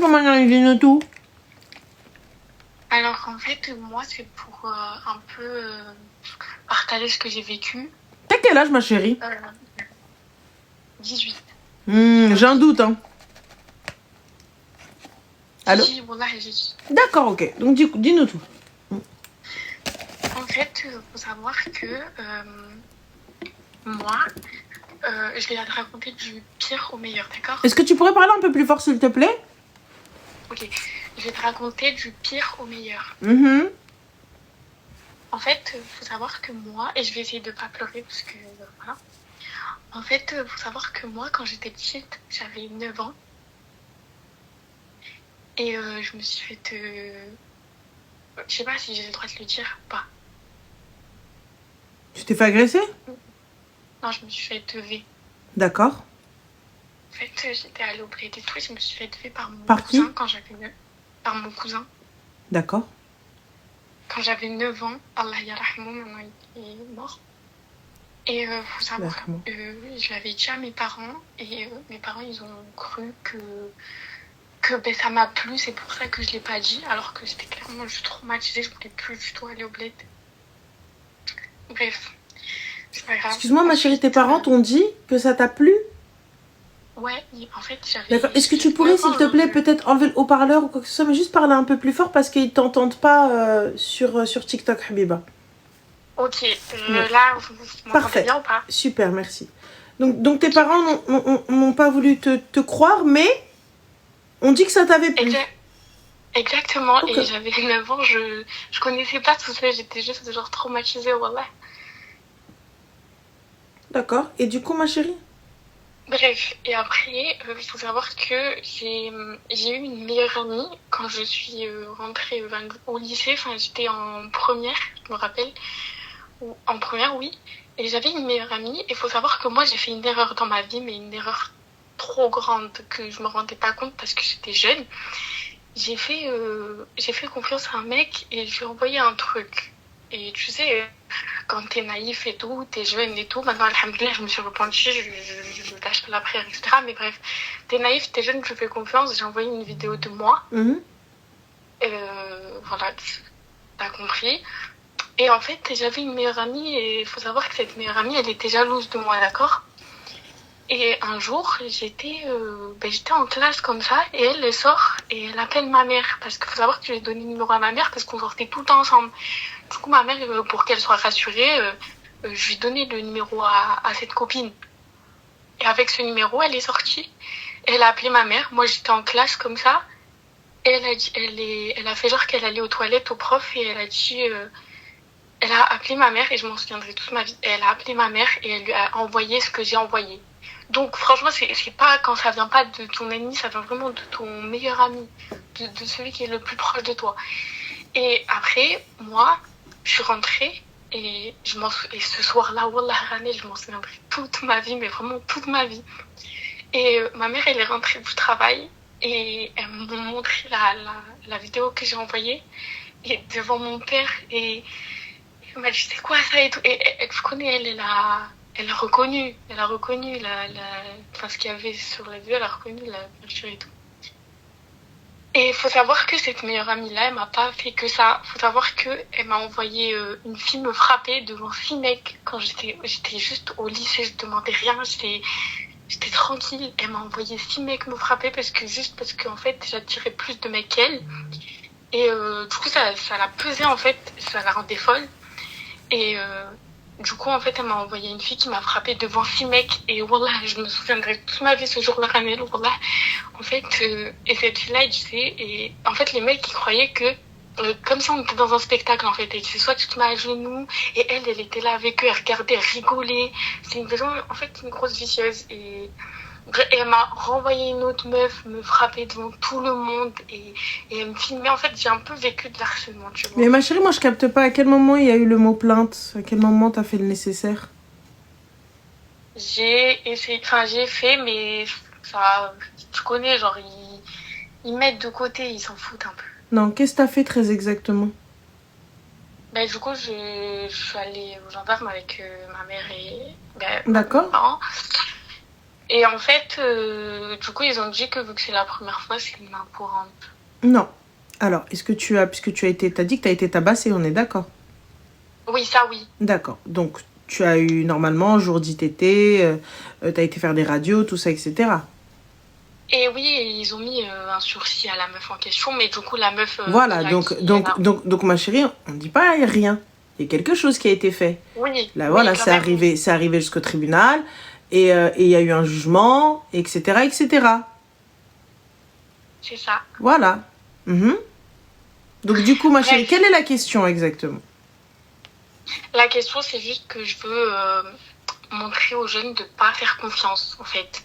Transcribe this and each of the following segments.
Comment tout? Alors en fait, moi, c'est pour un peu partager ce que j'ai vécu. T'as quel âge, ma chérie? 18. J'ai un doute, hein. Allô? Si, voilà, j'ai dit. D'accord, ok. Donc dis-nous tout. En fait, faut savoir que moi, je vais te raconter du pire au meilleur, d'accord? Est-ce que tu pourrais parler un peu plus fort, s'il te plaît? Ok, je vais te raconter du pire au meilleur. En fait, faut savoir que moi, et je vais essayer de pas pleurer parce que voilà. En fait, faut savoir que moi, quand j'étais petite, j'avais 9 ans. Et je me suis fait... Je sais pas si j'ai le droit de le dire ou pas. Tu t'es fait agresser? Non, je me suis fait élever. D'accord. En fait, j'étais allée au bled et tout, et je me suis fait élever par mon Par cousin qui? quand j'avais 9... Par mon cousin. D'accord. Quand j'avais 9 ans, Allah yarahmou, maintenant il est mort. Et faut savoir, je l'avais dit à mes parents, et mes parents, ils ont cru que ben, ça m'a plu, c'est pour ça que je l'ai pas dit, alors que j'étais clairement juste traumatisée, je voulais plus du tout aller au bled. Bref, c'est pas grave. Excuse-moi, ma chérie, tes parents t'ont dit que ça t'a plu? Ouais, en fait, j'avais... D'accord. Est-ce que tu pourrais, s'il te plaît, peut-être enlever le haut-parleur ou quoi que ce soit, mais juste parler un peu plus fort parce qu'ils t'entendent pas sur TikTok, Habiba. Ok, là, vous m'entendez bien ou pas? Super, merci. Donc tes parents n'ont pas voulu te croire, mais on dit que ça t'avait plu. Exactement, okay. Et j'avais 9 ans, je connaissais pas tout ça, j'étais juste genre traumatisée, voilà. D'accord, et du coup, ma chérie? Bref, et après, il faut savoir que j'ai eu une meilleure amie quand je suis rentrée au lycée, enfin j'étais en première, je me rappelle, ou en première, oui, et j'avais une meilleure amie, et il faut savoir que moi j'ai fait une erreur dans ma vie, mais une erreur trop grande que je me rendais pas compte parce que j'étais jeune. J'ai fait confiance à un mec et je lui ai envoyé un truc. Et tu sais, quand t'es naïf et tout, t'es jeune et tout, maintenant, alhamdoulilah, je me suis repentie, je lâche la prière, etc. Mais bref, t'es naïf, t'es jeune, je fais confiance, j'ai envoyé une vidéo de moi. Voilà, t'as compris. Et en fait, j'avais une meilleure amie et il faut savoir que cette meilleure amie, elle était jalouse de moi, d'accord ? Et un jour, j'étais en classe comme ça, et elle sort, et elle appelle ma mère, parce qu'il faut savoir que je lui ai donné le numéro à ma mère, parce qu'on sortait tout le temps ensemble. Du coup, ma mère, pour qu'elle soit rassurée, je lui ai donné le numéro à cette copine. Et avec ce numéro, elle est sortie, et elle a appelé ma mère. Moi, j'étais en classe comme ça, et elle a fait genre qu'elle allait aux toilettes au prof, et elle a dit... elle a appelé ma mère, et je m'en souviendrai toute ma vie. Et elle a appelé ma mère, et elle lui a envoyé ce que j'ai envoyé. Donc franchement, c'est pas quand ça vient pas de ton ennemi, ça vient vraiment de ton meilleur ami, de celui qui est le plus proche de toi. Et après, moi, je suis rentrée et ce soir-là, wallah Ranel, je m'en souviendrai toute ma vie, mais vraiment toute ma vie. Et ma mère, elle est rentrée du travail et elle m'a montré la vidéo que j'ai envoyée et devant mon père et elle m'a dit c'est quoi ça et tout. Et tu connais, elle a reconnu ce qu'il y avait sur la vidéo, elle a reconnu la voiture et tout. Et il faut savoir que cette meilleure amie-là, elle m'a pas fait que ça. Il faut savoir qu'elle m'a envoyé une fille me frapper devant 6 mecs quand j'étais juste au lycée, je demandais rien, j'étais tranquille. Elle m'a envoyé 6 mecs me frapper parce qu'en fait, j'attirais plus de mecs qu'elle. Et du coup, ça l'a pesé en fait, ça la rendait folle. Et du coup, en fait, elle m'a envoyé une fille qui m'a frappée devant 6 mecs. Et voilà, je me souviendrai toute ma vie ce jour-là, Ranel. Voilà. En fait, et cette fille-là, elle disait, et en fait, les mecs, ils croyaient que, comme si on était dans un spectacle, en fait. Et tu sais, soit tu te mets à genoux, et elle était là avec eux, elle regardait, elle rigolait. C'est en fait, une grosse vicieuse. Et elle m'a renvoyé une autre meuf me frapper devant tout le monde et elle me filmait. En fait, j'ai un peu vécu de l'harcèlement, tu vois. Mais ma chérie, moi je capte pas à quel moment il y a eu le mot plainte, à quel moment t'as fait le nécessaire. J'ai fait, mais ça, tu connais, genre, ils mettent de côté, ils s'en foutent un peu. Non, qu'est-ce que t'as fait très exactement? Ben, du coup, je suis allée au gendarme avec ma mère et D'accord. mes parents. Et en fait, du coup, ils ont dit que vu que c'est la première fois, c'est une main courante. Non. Alors, puisque tu as été, t'as dit que tu as été tabassé, on est d'accord? Oui, ça, oui. D'accord. Donc, tu as eu normalement jour d'ITT, tu as été faire des radios, tout ça, etc. Et oui, ils ont mis un sursis à la meuf en question, mais du coup, la meuf... Voilà, donc, ma chérie, on ne dit pas il y a rien. Il y a quelque chose qui a été fait. Oui. Là, voilà, oui, quand même. c'est arrivé jusqu'au tribunal, et il y a eu un jugement, etc., etc. C'est ça. Voilà. Mhm. Donc, du coup, ma Bref. chérie, quelle est la question exactement? La question, c'est juste que je veux montrer aux jeunes de pas faire confiance, en fait.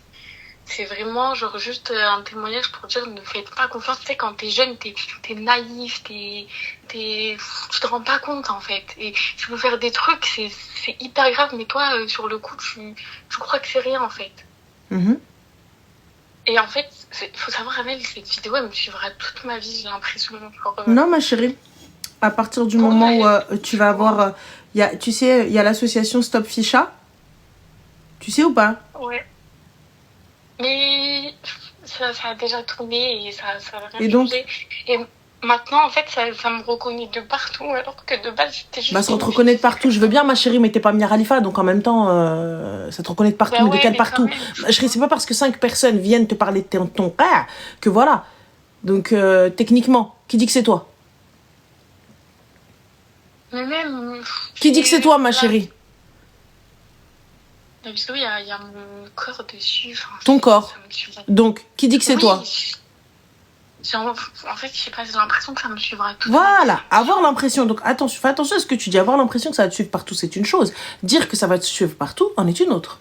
C'est vraiment, genre, juste un témoignage pour dire ne faites pas confiance. Tu sais, quand t'es jeune, t'es naïf, tu te rends pas compte, en fait. Et tu peux faire des trucs, c'est hyper grave, mais toi, sur le coup, tu crois que c'est rien, en fait. Mhm. Et en fait, faut savoir, Amel, cette vidéo, elle me suivra toute ma vie, j'ai l'impression. Genre, Non, ma chérie. À partir du pour moment où moi, tu vas avoir... tu sais, il y a l'association Stop Ficha. Tu sais ou pas? ouais. Mais ça a déjà tourné et ça va rien Et donc changer. Et maintenant, en fait, ça me reconnaît de partout, alors que de base, j'étais juste... Bah, ça te reconnaît de partout. Je veux bien, ma chérie, mais t'es pas Mia Khalifa, donc en même temps, ça te reconnaît de partout. Bah mais de ouais, quel mais partout? quand même. Ma chérie, c'est pas parce que 5 personnes viennent te parler de ton père que voilà. Donc, techniquement, qui dit que c'est toi? Mais même... Qui dit que c'est toi, ma chérie? La vidéo, il y a mon corps dessus. Enfin, Ton corps. ça me suivra. Donc, qui dit que c'est Oui, toi? en fait, je sais pas, j'ai l'impression que ça me suivra toute Voilà, avoir l'impression. Donc, attention, fais attention à ce que tu dis. Avoir l'impression que ça va te suivre partout, c'est une chose. Dire que ça va te suivre partout en est une autre.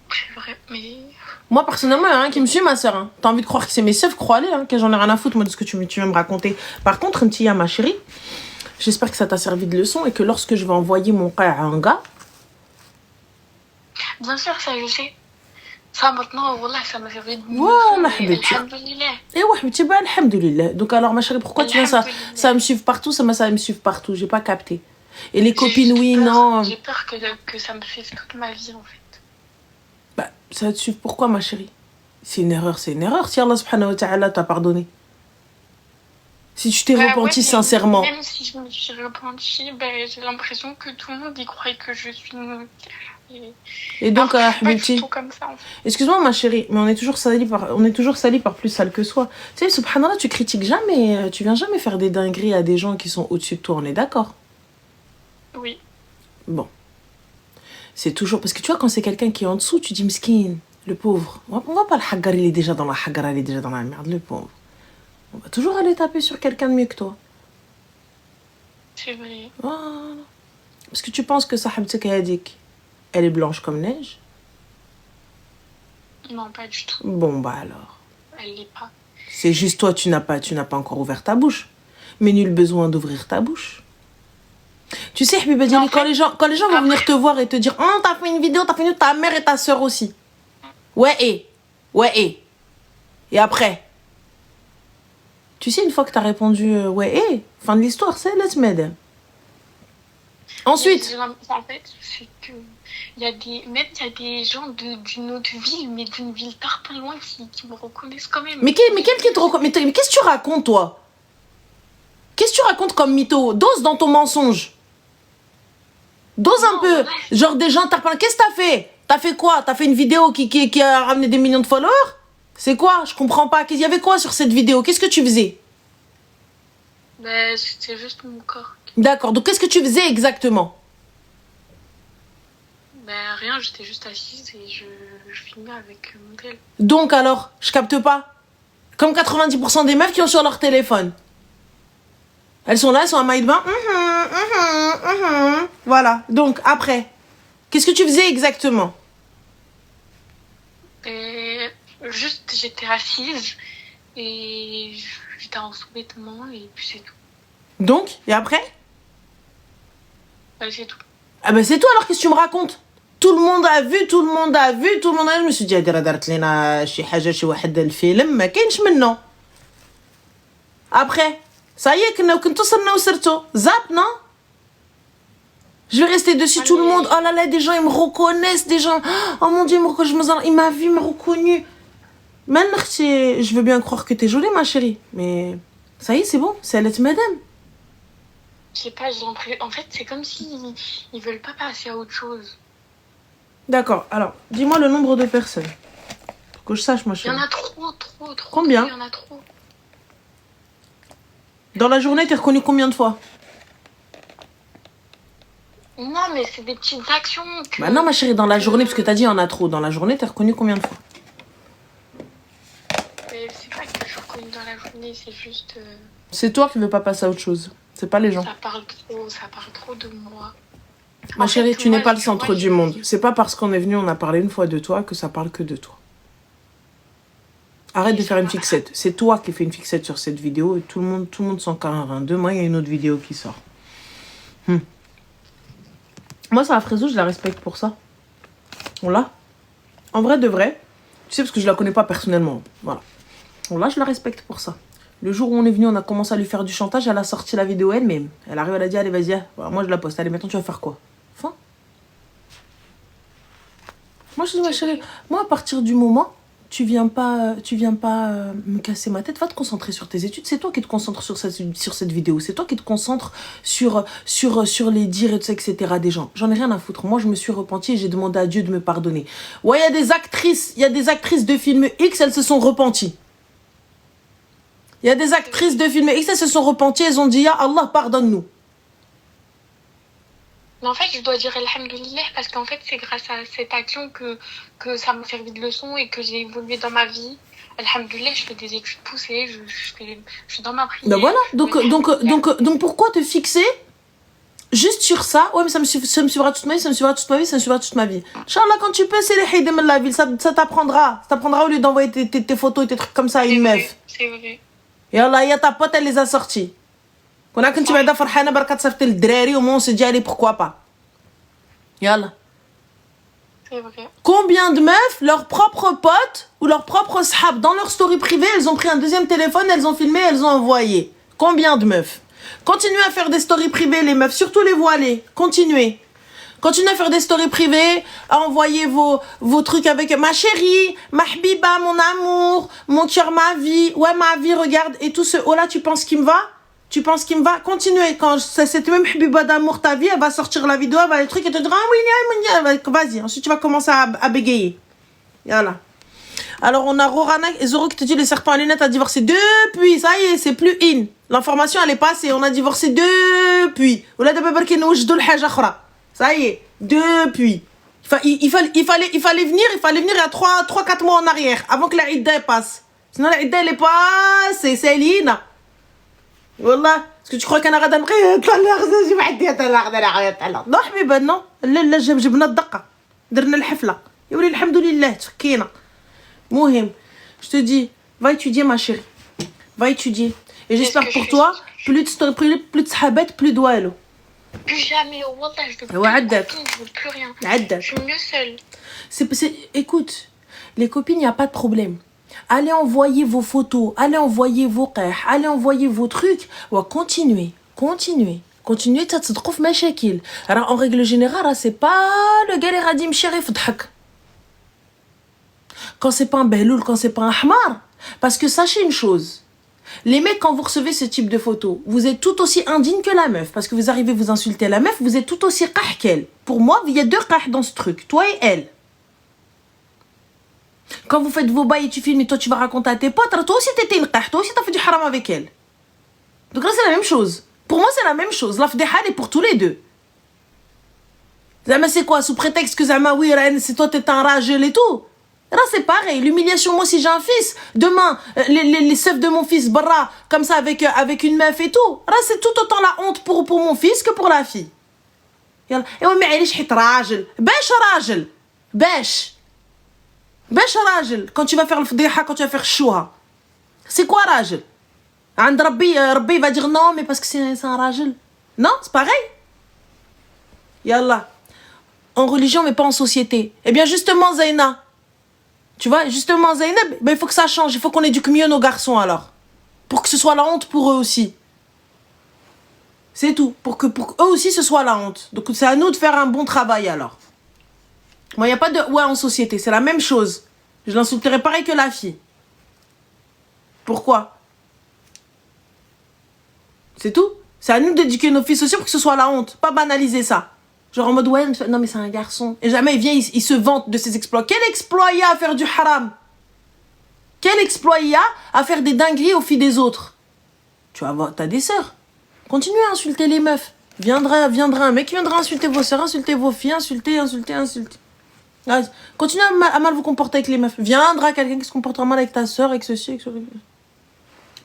C'est vrai, mais... Moi, personnellement, il y a rien qui me suit, ma soeur. Hein. T'as envie de croire que c'est mes seufs, crois-les, hein, que j'en ai rien à foutre, moi, de ce que tu viens me raconter. Par contre, un petit à ma chérie, j'espère que ça t'a servi de leçon et que lorsque je vais envoyer mon père à un gars... Bien sûr, ça, je sais. Ça, maintenant, voilà, ça m'a servi de Voilà, leçon, habibti. alhamdoulilah. Et ouais, petit bah, alhamdoulilah. Donc, alors, ma chérie, pourquoi tu viens ça? Alhamdoulilah. Ça me suit partout, ça me suit partout. J'ai pas capté. Et les J'ai copines, juste oui, peur. non. J'ai peur que ça me suive toute ma vie, en fait. Bah, ça va te suivre pourquoi, ma chérie? C'est une erreur, c'est une erreur. Si Allah subhanahu wa ta'ala t'a pardonné. Si tu t'es Bah repenti ouais, mais sincèrement. même si je me suis repentie, j'ai l'impression que tout le monde y croit que je suis une... Et donc, alors que je suis pas habibti, du tout comme ça, en fait. excuse-moi, ma chérie, mais on est toujours sali par plus sale que soi. Tu sais, subhanallah, tu critiques jamais, tu viens jamais faire des dingueries à des gens qui sont au-dessus de toi, on est d'accord? Oui. Bon. C'est toujours... Parce que tu vois, quand c'est quelqu'un qui est en dessous, tu dis, miskin, le pauvre. On va pas le hagar, il est déjà dans la hagar, il est déjà dans la merde, le pauvre. On va toujours aller taper sur quelqu'un de mieux que toi. C'est vrai. Voilà. Parce que tu penses que sahabtik yadik, elle est blanche comme neige? Non, pas du tout. Bon, bah alors. Elle l'est pas. C'est juste toi, tu n'as pas encore ouvert ta bouche. Mais nul besoin d'ouvrir ta bouche. Tu sais, Habiba Diallo, quand les gens vont venir te voir et te dire « Oh, t'as fait une vidéo, t'as fait une... ta mère et ta soeur aussi. » Ouais, et après? Tu sais, une fois que t'as répondu « Ouais, fin de l'histoire, c'est let's made. » Ensuite... En fait, c'est que... Il y a des gens d'une autre ville, mais d'une ville tard pas loin, qui me reconnaissent quand même. Mais quel qui te reconnaît? Mais qu'est-ce que tu racontes, toi? Qu'est-ce que tu racontes comme mytho? Dose dans ton mensonge. Dose un peu. Ouais. Genre des gens t'appellent. Qu'est-ce que t'as fait? T'as fait quoi? T'as fait une vidéo qui a ramené des millions de followers? C'est quoi? Je comprends pas. Il y avait quoi sur cette vidéo? Qu'est-ce que tu faisais? C'était juste mon corps. D'accord. Donc qu'est-ce que tu faisais exactement? Rien, j'étais juste assise et je filmais avec mon tel. Donc alors, je capte pas. Comme 90% des meufs qui ont sur leur téléphone. Elles sont là, elles sont à maille de bain. Voilà. Donc après, qu'est-ce que tu faisais exactement? Juste, j'étais assise et j'étais en sous-vêtements et puis c'est tout. Donc, et après? C'est tout. Ah ben c'est tout alors, qu'est-ce que tu me racontes? Tout le monde a vu. Je me suis dit, دارت لنا شي حاجة شي واحد الفيلم ما كاينش منه. Après, ça y est, كنتو صرنا وسرتو. Zap, non? Je vais rester dessus, tout le monde. Oh là là, des gens, ils me reconnaissent. Des gens, oh mon Dieu, il m'a vu, il m'a reconnu. Maintenant, je veux bien croire que t'es jolie, ma chérie. Mais ça y est, c'est bon. C'est elle, madame. Je sais pas, j'ai l'impression... En fait, c'est comme s'ils ils veulent pas passer à autre chose. D'accord. Alors, dis-moi le nombre de personnes. Pour que je sache, ma Il y chérie. en a trop. Combien? Il y en a trop. Dans la journée, t'es reconnue combien de fois? Non, mais c'est des petites actions que... Bah non, ma chérie, dans la journée, parce que t'as dit il y en a trop. Dans la journée, t'es reconnue combien de fois? Mais c'est pas que je suis reconnue dans la journée, c'est juste... C'est toi qui veux pas passer à autre chose. C'est pas les gens. Ça parle trop de moi. Ma chérie, tu n'es pas le tu centre vois, du monde. C'est pas parce qu'on est venu, on a parlé une fois de toi que ça parle que de toi. Arrête de faire une fixette. C'est toi qui fais une fixette sur cette vidéo et tout le monde s'en carre. Demain, il y a une autre vidéo qui sort. Moi, ça, Frézo, je la respecte pour ça. On l'a. En vrai de vrai. Tu sais, parce que je la connais pas personnellement. Voilà. On l'a, je la respecte pour ça. Le jour où on est venu, on a commencé à lui faire du chantage. Elle a sorti la vidéo elle-même. Elle arrive, elle a dit, allez, vas-y. Voilà, moi, je la poste. Allez, maintenant, tu vas faire quoi? Fin. Moi, je dis, ma chérie, moi, à partir du moment, tu viens pas me casser ma tête, va te concentrer sur tes études. C'est toi qui te concentres sur cette vidéo. C'est toi qui te concentres sur les dires, etc. des gens. J'en ai rien à foutre. Moi, je me suis repentie et j'ai demandé à Dieu de me pardonner. Ouais, il y a des actrices de films X, elles se sont repenties. Il y a des actrices de films X, elles se sont repenties, elles ont dit, ya Allah, pardonne-nous. Mais en fait, je dois dire Alhamdoulilah parce qu'en fait, c'est grâce à cette action que ça m'a servi de leçon et que j'ai évolué dans ma vie. Alhamdoulilah, je fais des études poussées, je suis dans ma prière. Ben voilà, donc pourquoi te fixer juste sur ça? Ouais, mais ça me suivra toute ma vie, ça me suivra toute ma vie, ça me suivra toute ma vie. Inch'Allah, quand tu peux, c'est les haïdem la ville, ça t'apprendra. Ça t'apprendra au lieu d'envoyer tes photos et tes trucs comme ça à une meuf. C'est vrai. Et Allah, il y a ta pote, elle les a sortis. Quand tu vas faire farhana barkat saftel drari, au moins on se dit, allez, pourquoi pas. Yallah. C'est vrai. Combien de meufs, leurs propres potes ou leurs propres sahab, dans leur story privée, elles ont pris un deuxième téléphone, elles ont filmé, elles ont envoyé. Combien de meufs? Continuez à faire des stories privées, les meufs, surtout les voilées. Continuez. Continuez à faire des stories privées, à envoyer vos trucs avec ma chérie, ma habiba, mon amour, mon cœur, ma vie. Ouais, ma vie, regarde. Et tout ce oh-là, tu penses qu'il me va? Tu penses qu'il me va? Continuez. Quand cette même habiba d'amour, ta vie, elle va sortir la vidéo, elle va le truc et te dire, ah oui, vas-y. Ensuite, tu vas commencer à bégayer. Voilà. Alors, on a Rorana et Zoro qui te dit, le serpent à lunettes a divorcé depuis. Ça y est, c'est plus in. L'information, elle est passée. On a divorcé depuis. Ça y est, depuis. Il fallait venir il y a 3-4 mois en arrière, avant que la Idda passe. Sinon, la Idda, elle est passée. C'est Lina. Wallah. Est-ce que tu crois qu'un arabe non, حبيبه non. لا جبنا الدقة. درنا الحفلة. يولي الحمد لله تفكينا. مهم. Je te dis, va étudier ma chérie. Va étudier. Et j'espère pour toi, plus de story, plus de sahabet, plus de wallo. Plus jamais, oh wallah, je veux plus rien. Je suis mieux seule. Écoute, les copines, il n'y a pas de problème. Allez envoyer vos photos, allez envoyer vos qahs, allez envoyer vos trucs. Ouais, continuez. Continuez, ça te trouve machakil. Alors, en règle générale, c'est pas le gars qui dit m'chérif d'hak. Quand c'est pas un beloul, quand c'est pas un hamar. Parce que sachez une chose. Les mecs, quand vous recevez ce type de photos, vous êtes tout aussi indigne que la meuf. Parce que vous arrivez, vous insultez la meuf, vous êtes tout aussi qah qu'elle. Pour moi, il y a 2 qah dans ce truc. Toi et elle. Quand vous faites vos bails et tu filmes et toi tu vas raconter à tes potes, toi aussi t'étais une qah, toi aussi t'as fait du haram avec elle. Donc là c'est la même chose. Pour moi c'est la même chose. La fdeha est pour tous les deux. Zama c'est quoi? Sous prétexte que Zama oui, c'est toi t'es un ragel et tout. Là c'est pareil. L'humiliation, moi si j'ai un fils, demain les seufs de mon fils barra comme ça avec une meuf et tout. Là c'est tout autant la honte pour mon fils que pour la fille. Et oui mais علاش حيت راجل. باش راجل. باش راجل quand tu vas faire le fdiha, quand tu vas faire chouha. C'est quoi راجل? عند ربي va dire non mais parce que c'est un راجل. Non, c'est pareil. Yallah. En religion mais pas en société. Eh bien justement Zaina. Tu vois, justement Zainab, ben il faut que ça change, il faut qu'on éduque mieux nos garçons alors. Pour que ce soit la honte pour eux aussi. C'est tout. Pour que eux aussi, ce soit la honte. Donc, c'est à nous de faire un bon travail, alors. Moi, il n'y a pas de ouais en société. C'est la même chose. Je l'insulterai pareil que la fille. Pourquoi? C'est tout. C'est à nous d'éduquer nos fils aussi pour que ce soit la honte. Pas banaliser ça. Genre en mode, ouais, non mais c'est un garçon. Et jamais il vient, il se vante de ses exploits. Quel exploit il y a à faire du haram? Quel exploit il y a à faire des dingueries aux filles des autres? Tu vas voir, t'as des sœurs. Continuez à insulter les meufs. Viendra un mec qui viendra insulter vos sœurs, insulter vos filles, insulter. Continuez à mal vous comporter avec les meufs. Viendra quelqu'un qui se comportera mal avec ta sœur, avec ceci, avec ceci.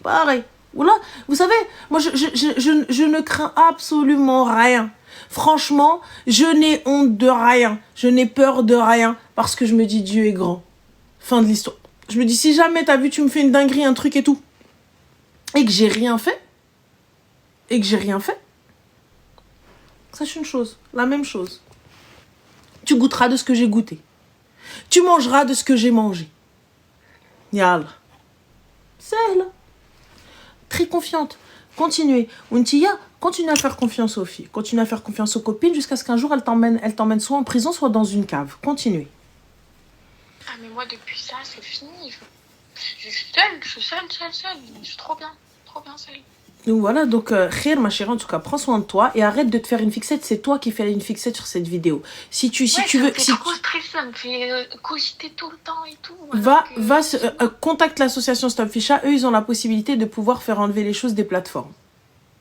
Pareil. Oula, vous savez, moi je ne crains absolument rien. Franchement, je n'ai honte de rien. Je n'ai peur de rien. Parce que je me dis Dieu est grand. Fin de l'histoire. Je me dis si jamais t'as vu, tu me fais une dinguerie, un truc et tout. Et que j'ai rien fait. Sache une chose, la même chose. Tu goûteras de ce que j'ai goûté. Tu mangeras de ce que j'ai mangé. Yallah. C'est là. Très confiante. Continuez. Untiya, continue à faire confiance aux filles. Continue à faire confiance aux copines jusqu'à ce qu'un jour, elle t'emmène soit en prison, soit dans une cave. Continuez. Ah, mais moi, depuis ça, c'est fini. Je suis seule. Je suis trop bien seule. Donc voilà, donc Khair, ma chérie, en tout cas, prends soin de toi et arrête de te faire une fixette. C'est toi qui fais une fixette sur cette vidéo. Si tu veux, ça me fait trop stressé, ça me fait cogiter tout le temps et tout. Contacte l'association Stop Ficha. Eux, ils ont la possibilité de pouvoir faire enlever les choses des plateformes.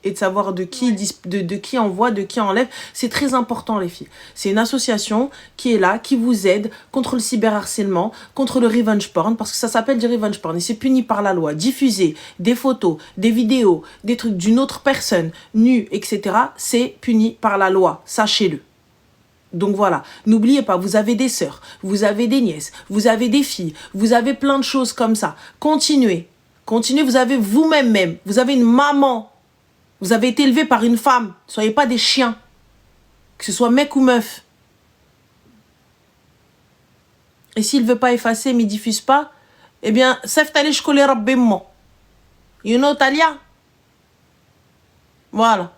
Et de savoir de qui, de qui envoie, de qui enlève. C'est très important, les filles. C'est une association qui est là, qui vous aide contre le cyberharcèlement, contre le revenge porn, parce que ça s'appelle du revenge porn et c'est puni par la loi. Diffuser des photos, des vidéos, des trucs d'une autre personne, nue, etc., c'est puni par la loi. Sachez-le. Donc voilà, n'oubliez pas, vous avez des sœurs, vous avez des nièces, vous avez des filles, vous avez plein de choses comme ça. Continuez, vous avez vous-même, vous avez une maman. Vous avez été élevé par une femme. Soyez pas des chiens. Que ce soit mec ou meuf. Et s'il ne veut pas effacer, mais il diffuse pas, eh bien, sef t'allez shkoler rabbimmo. You know, Talia? Voilà.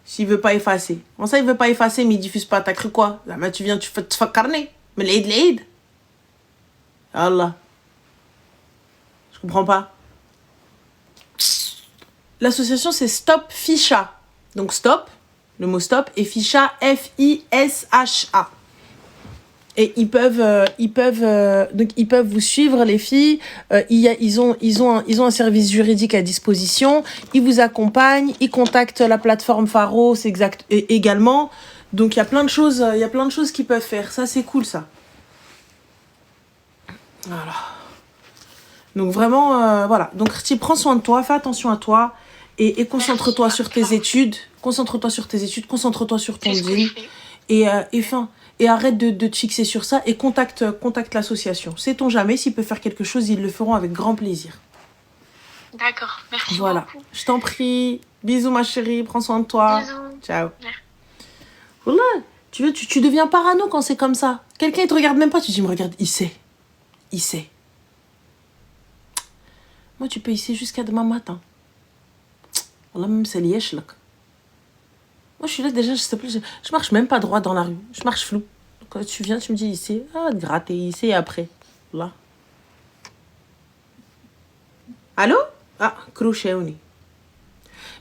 S'il veut pas effacer. Comment ça, il veut pas effacer, mais il diffuse pas? T'as cru quoi? Là, tu viens, tu fais carnet. Mais l'Eid. Allah. Je comprends pas. L'association, c'est Stop Ficha. Donc, stop, le mot stop, et Ficha, F-I-S-H-A. Et ils peuvent vous suivre, les filles. Ils ont un service juridique à disposition. Ils vous accompagnent. Ils contactent la plateforme Faro, c'est exact, également. Donc, il y a plein de choses qu'ils peuvent faire. Ça, c'est cool, ça. Voilà. Donc, vraiment, voilà. Donc, prends soin de toi, fais attention à toi. Et concentre-toi sur tes études. Concentre-toi sur ton dîme. Et arrête de te fixer sur ça. Et contacte l'association. Sait-on jamais, s'ils peuvent faire quelque chose, ils le feront avec grand plaisir. D'accord, merci voilà. beaucoup. Je t'en prie. Bisous, ma chérie. Prends soin de toi. Bisous. Ciao. Voilà. Tu deviens parano quand c'est comme ça. Quelqu'un, il te regarde même pas. Tu dis, me regarde, il sait. Moi, tu peux hisser jusqu'à demain matin. Voilà, même c'est lièche là. Moi, je suis là déjà, je marche même pas droit dans la rue. Je marche flou. Quand tu viens, tu me dis ici, gratter ici et après. Là. Allô? Crochet au nez.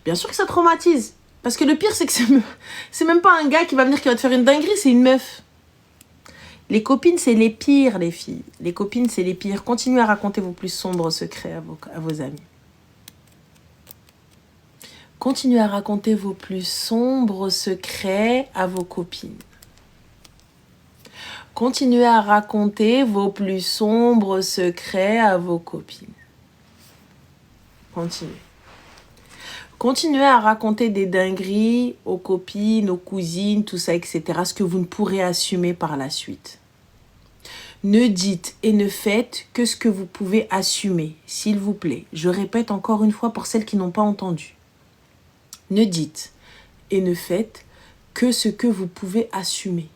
Bien sûr que ça traumatise. Parce que le pire, c'est que c'est même pas un gars qui va venir qui va te faire une dinguerie, c'est une meuf. Les copines, c'est les pires, les filles. Les copines, c'est les pires. Continuez à raconter vos plus sombres secrets à vos amis. Continuez à raconter vos plus sombres secrets à vos copines. Continuez à raconter vos plus sombres secrets à vos copines. Continuez à raconter des dingueries aux copines, aux cousines, tout ça, etc. Ce que vous ne pourrez assumer par la suite. Ne dites et ne faites que ce que vous pouvez assumer, s'il vous plaît. Je répète encore une fois pour celles qui n'ont pas entendu. Ne dites et ne faites que ce que vous pouvez assumer.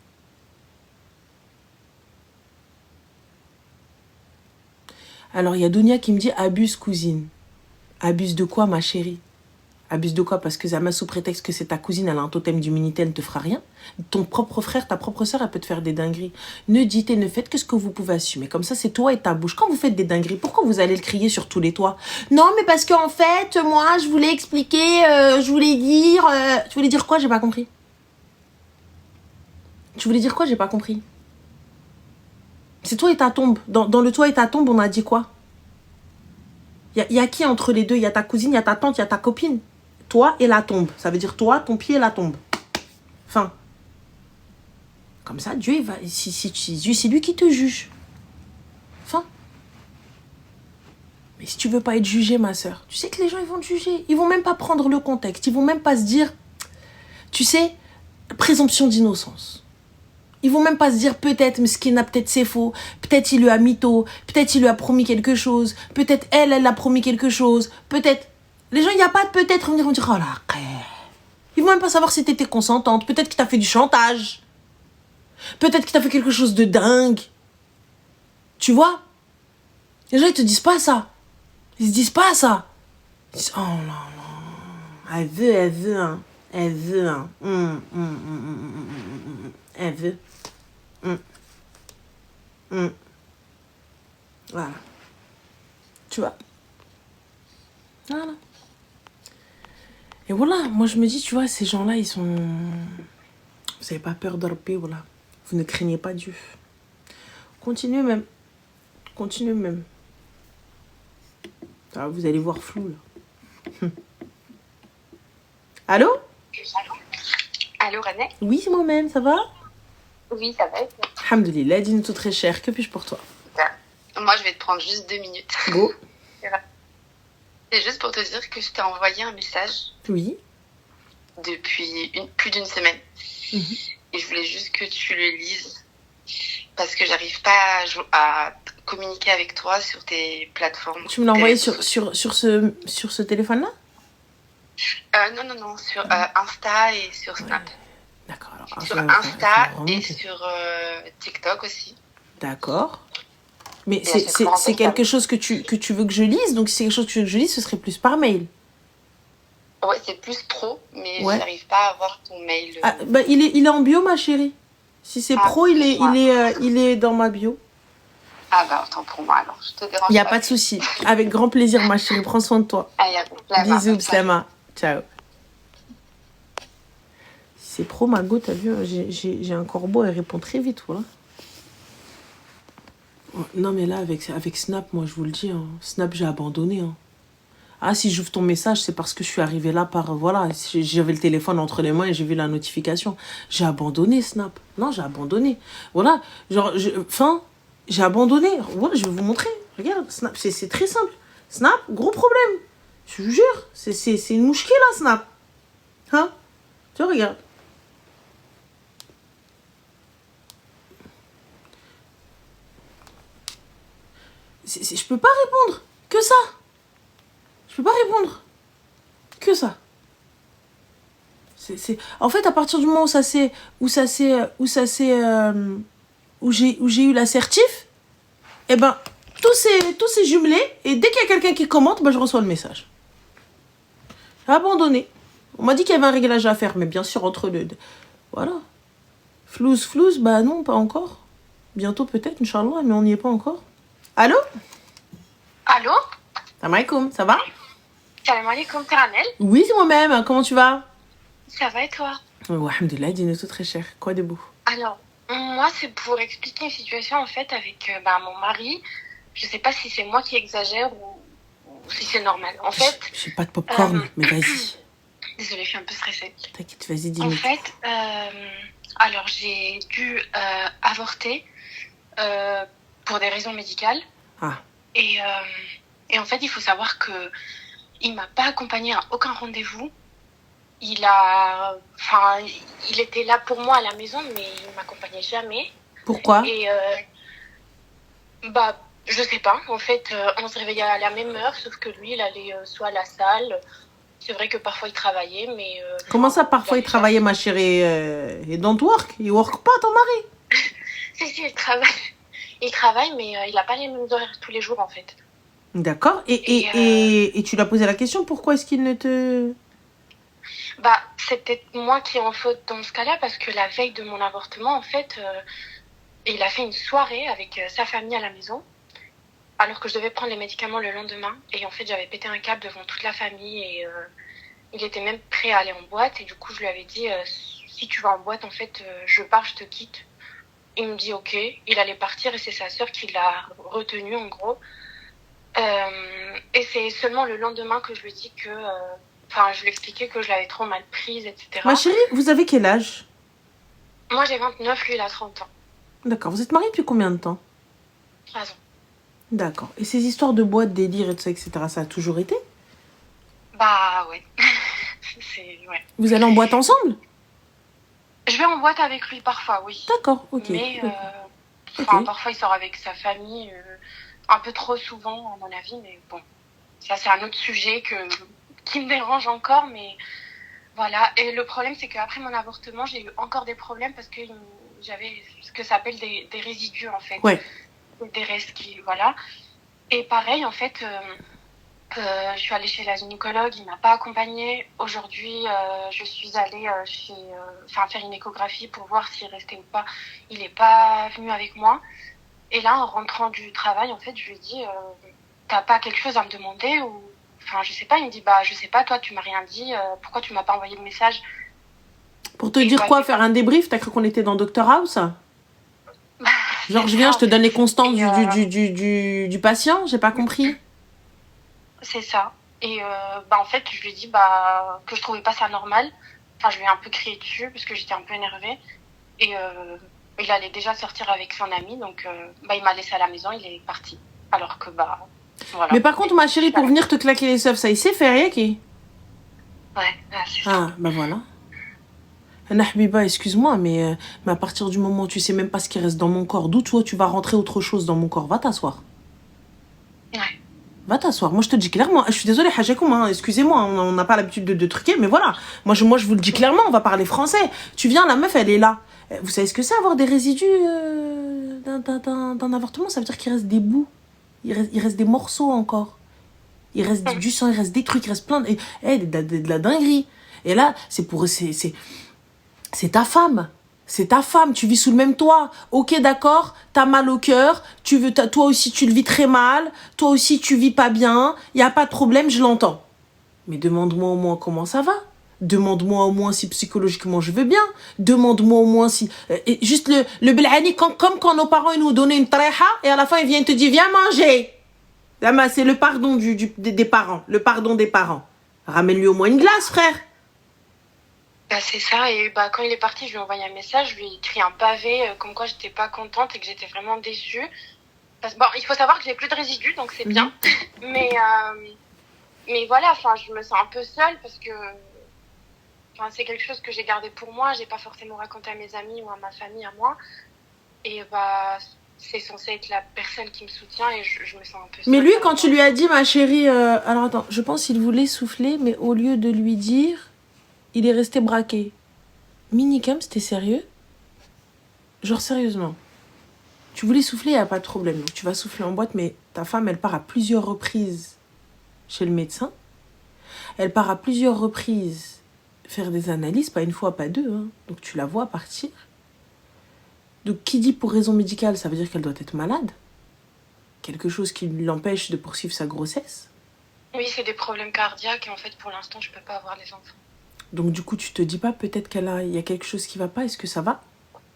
Alors, il y a Dounia qui me dit « Abuse, cousine ». Abuse de quoi, ma chérie? Abuse de quoi? Parce que Zama, sous prétexte que c'est ta cousine, elle a un totem d'immunité, elle ne te fera rien. Ton propre frère, ta propre sœur, elle peut te faire des dingueries. Ne dites et ne faites que ce que vous pouvez assumer. Comme ça, c'est toi et ta bouche. Quand vous faites des dingueries, pourquoi vous allez le crier sur tous les toits? Non, mais parce qu'en fait, moi, je voulais expliquer, je voulais dire... Tu voulais dire quoi? J'ai pas compris. Tu voulais dire quoi? J'ai pas compris. C'est toi et ta tombe. Dans le toi et ta tombe, on a dit quoi? Y a qui entre les deux? Il y a ta cousine, il y a ta tante, il y a ta copine. Toi et la tombe. Ça veut dire toi, ton pied et la tombe. Enfin. Comme ça, Dieu, il va, Dieu, c'est lui qui te juge. Enfin. Mais si tu veux pas être jugé, ma sœur, tu sais que les gens, ils vont te juger. Ils vont même pas prendre le contexte. Ils vont même pas se dire... Tu sais, présomption d'innocence. Ils vont même pas se dire peut-être, mais ce qui n'a peut-être c'est faux. Peut-être il lui a mytho. Peut-être il lui a promis quelque chose. Peut-être elle a promis quelque chose. Peut-être... Les gens, il n'y a pas de peut-être, ils vont dire, oh là, ils vont même pas savoir si t'étais consentante. Peut-être qu'il t'a fait du chantage. Peut-être qu'il t'a fait quelque chose de dingue. Tu vois? Les gens, ils te disent pas ça. Ils se disent pas ça. Ils disent, oh là là. Elle veut, hein. Elle veut, hein. Elle veut. Voilà. Tu vois? Voilà. Et voilà, moi je me dis, tu vois, ces gens-là, ils sont... Vous n'avez pas peur d'Orpé, voilà. Vous ne craignez pas Dieu. Continuez même. Continuez même. Ah, vous allez voir flou, là. Allô? Allô, René? Oui, c'est moi-même, ça va? Oui, ça va. Alhamdoulilah, dis-nous tout très cher. Que puis-je pour toi? Moi, je vais te prendre juste 2 minutes. Go. C'est juste pour te dire que je t'ai envoyé un message. Oui. Depuis plus d'une semaine. Et je voulais juste que tu le lises. Parce que j'arrive pas à communiquer avec toi sur tes plateformes. Tu me l'as envoyé sur ce téléphone-là? Non. Sur Insta et sur Snap. D'accord. Alors, sur Insta et sur TikTok aussi. D'accord. Mais c'est quelque chose que tu veux que je lise. Donc, si c'est quelque chose que tu veux que je lise, ce serait plus par mail. Ouais, c'est plus pro, mais j'arrive pas à avoir ton mail. Ah, bah, il est en bio, ma chérie. Si c'est pro, il est dans ma bio. Ah bah, autant pour moi, alors. Je te dérange pas. Il n'y a pas de souci. Avec grand plaisir, ma chérie. Prends soin de toi. Bisous, Slama. Ciao. C'est pro, Mago, t'as vu, j'ai un corbeau, elle répond très vite, voilà. Non, mais là, avec Snap, moi, je vous le dis, hein, Snap, j'ai abandonné. Hein. Ah, si j'ouvre ton message, c'est parce que je suis arrivée là par... Voilà, j'avais le téléphone entre les mains et j'ai vu la notification. J'ai abandonné Snap. Non, j'ai abandonné. Voilà, genre, j'ai abandonné. Voilà, je vais vous montrer. Regarde, Snap, c'est très simple. Snap, gros problème. Je vous jure, c'est une mouchki, là, Snap. Hein? Tu regardes. Je peux pas répondre. Que ça. Je peux pas répondre. Que ça. En fait, à partir du moment où j'ai eu l'assertif, eh ben, tout s'est jumelé. Et dès qu'il y a quelqu'un qui commente, ben, je reçois le message. Abandonné. On m'a dit qu'il y avait un réglage à faire, mais bien sûr, entre deux. Voilà. Flouze, bah non, pas encore. Bientôt peut-être, Inch'Allah, mais on n'y est pas encore. Allô? Allô? Salam alaikum, ça va? Salam alaikum, t'es Ranel? Oui, c'est moi-même. Comment tu vas? Ça va et toi? Oh, alhamdoulilah, dis-nous tout très cher. Quoi de beau? Alors, moi, c'est pour expliquer une situation, en fait, avec mon mari. Je sais pas si c'est moi qui exagère ou si c'est normal. En fait... J'ai pas de popcorn, mais vas-y. Désolée, je suis un peu stressée. T'inquiète, vas-y, dis-nous. En fait, alors, j'ai dû avorter pour des raisons médicales. Ah. Et en fait, il faut savoir que il m'a pas accompagnée à aucun rendez-vous. Il était là pour moi à la maison, mais il m'accompagnait jamais. Pourquoi? Et je sais pas. En fait, on se réveillait à la même heure, sauf que lui, il allait soit à la salle. C'est vrai que parfois il travaillait, mais... Comment ça, parfois il travaillait, ma chérie? Il don't work? Il work pas, ton mari? Si, il travaille. Il travaille, mais il n'a pas les mêmes horaires tous les jours, en fait. D'accord. Et tu lui as posé la question, pourquoi est-ce qu'il ne te... Bah, c'est peut-être moi qui ai en faute dans ce cas-là, parce que la veille de mon avortement, en fait, il a fait une soirée avec sa famille à la maison, alors que je devais prendre les médicaments le lendemain. Et en fait, j'avais pété un câble devant toute la famille et il était même prêt à aller en boîte. Et du coup, je lui avais dit, si tu vas en boîte, en fait, je pars, je te quitte. Il me dit ok. Il allait partir et c'est sa sœur qui l'a retenu, en gros. Et c'est seulement le lendemain que je lui dis que... je lui expliquais que je l'avais trop mal prise, etc. Ma chérie, vous avez quel âge? Moi, j'ai 29, lui, il a 30 ans. D'accord. Vous êtes mariés depuis combien de temps? 3 ans. D'accord. Et ces histoires de boîtes, délire et tout ça, etc., ça a toujours été? Bah, ouais. Ouais. Vous allez en boîte ensemble? Je vais en boîte avec lui parfois, oui. D'accord, ok. Mais Ok. parfois, il sort avec sa famille un peu trop souvent, à mon avis. Mais bon, ça, c'est un autre sujet qui me dérange encore. Mais voilà. Et le problème, c'est qu'après mon avortement, j'ai eu encore des problèmes parce que j'avais ce que ça s'appelle des résidus, en fait. Ouais. Des restes qui... Voilà. Et pareil, en fait... je suis allée chez la gynécologue, il m'a pas accompagnée. Aujourd'hui, je suis allée faire une échographie pour voir s'il restait ou pas. Il est pas venu avec moi. Et là, en rentrant du travail, en fait, je lui ai dit, t'as pas quelque chose à me demander ou... je sais pas. Il me dit, bah, je sais pas, toi, tu m'as rien dit. Pourquoi tu m'as pas envoyé de message? Pour te dire quoi, faire un débrief? T'as cru qu'on était dans Doctor House? Genre, je viens, je te donne les constantes du patient? J'ai pas compris. C'est ça. Et en fait, je lui ai dit que je trouvais pas ça normal. Je lui ai un peu crié dessus parce que j'étais un peu énervée. Et il allait déjà sortir avec son ami, donc il m'a laissé à la maison, il est parti. Alors que voilà. Mais par contre, ma chérie, pour venir te claquer les seufs, ça il sait faire, qui? Ouais, c'est ça. Ah, bah voilà. Habiba, excuse-moi, mais à partir du moment où tu sais même pas ce qui reste dans mon corps, d'où toi tu vas rentrer autre chose dans mon corps? Va t'asseoir. Ouais. Va t'asseoir. Moi, je te dis clairement. Je suis désolée, Hajakoum, excusez-moi, on n'a pas l'habitude de truquer, mais voilà. Moi, je vous le dis clairement, on va parler français. Tu viens, la meuf, elle est là. Vous savez ce que c'est avoir des résidus d'un avortement? Ça veut dire qu'il reste des bouts. Il reste des morceaux encore. Il reste du sang, il reste des trucs, il reste plein de la dinguerie. Et là, c'est ta femme. C'est ta femme, tu vis sous le même toit. Ok, d'accord, t'as mal au cœur, toi aussi tu le vis très mal, toi aussi tu vis pas bien, y a pas de problème, je l'entends. Mais demande-moi au moins comment ça va. Demande-moi au moins si psychologiquement je veux bien. Demande-moi au moins si... juste le belani, comme quand nos parents ils nous donnaient une treha, et à la fin ils viennent te dire, viens manger. Là, c'est le pardon des parents. Le pardon des parents. Ramène-lui au moins une glace, frère. C'est ça. Et quand il est parti, je lui ai envoyé un message, je lui ai écrit un pavé comme quoi j'étais pas contente et que j'étais vraiment déçue. Il faut savoir que j'ai plus de résidus, donc c'est bien. Mais voilà, je me sens un peu seule parce que c'est quelque chose que j'ai gardé pour moi. J'ai pas forcément raconté à mes amis ou à ma famille, à moi. Et c'est censé être la personne qui me soutient et je me sens un peu seule. Mais lui, quand tu lui as dit, ma chérie... alors attends, je pense qu'il voulait souffler, mais au lieu de lui dire... Il est resté braqué. Minicam, c'était sérieux? Genre sérieusement. Tu voulais souffler, il n'y a pas de problème. Donc, tu vas souffler en boîte, mais ta femme, elle part à plusieurs reprises chez le médecin. Elle part à plusieurs reprises faire des analyses, pas une fois, pas deux. Hein. Donc tu la vois partir. Donc qui dit pour raison médicale, ça veut dire qu'elle doit être malade. Quelque chose qui l'empêche de poursuivre sa grossesse. Oui, c'est des problèmes cardiaques et en fait, pour l'instant, je peux pas avoir les enfants. Donc du coup, tu te dis pas peut-être il y a quelque chose qui va pas? Est-ce que ça va?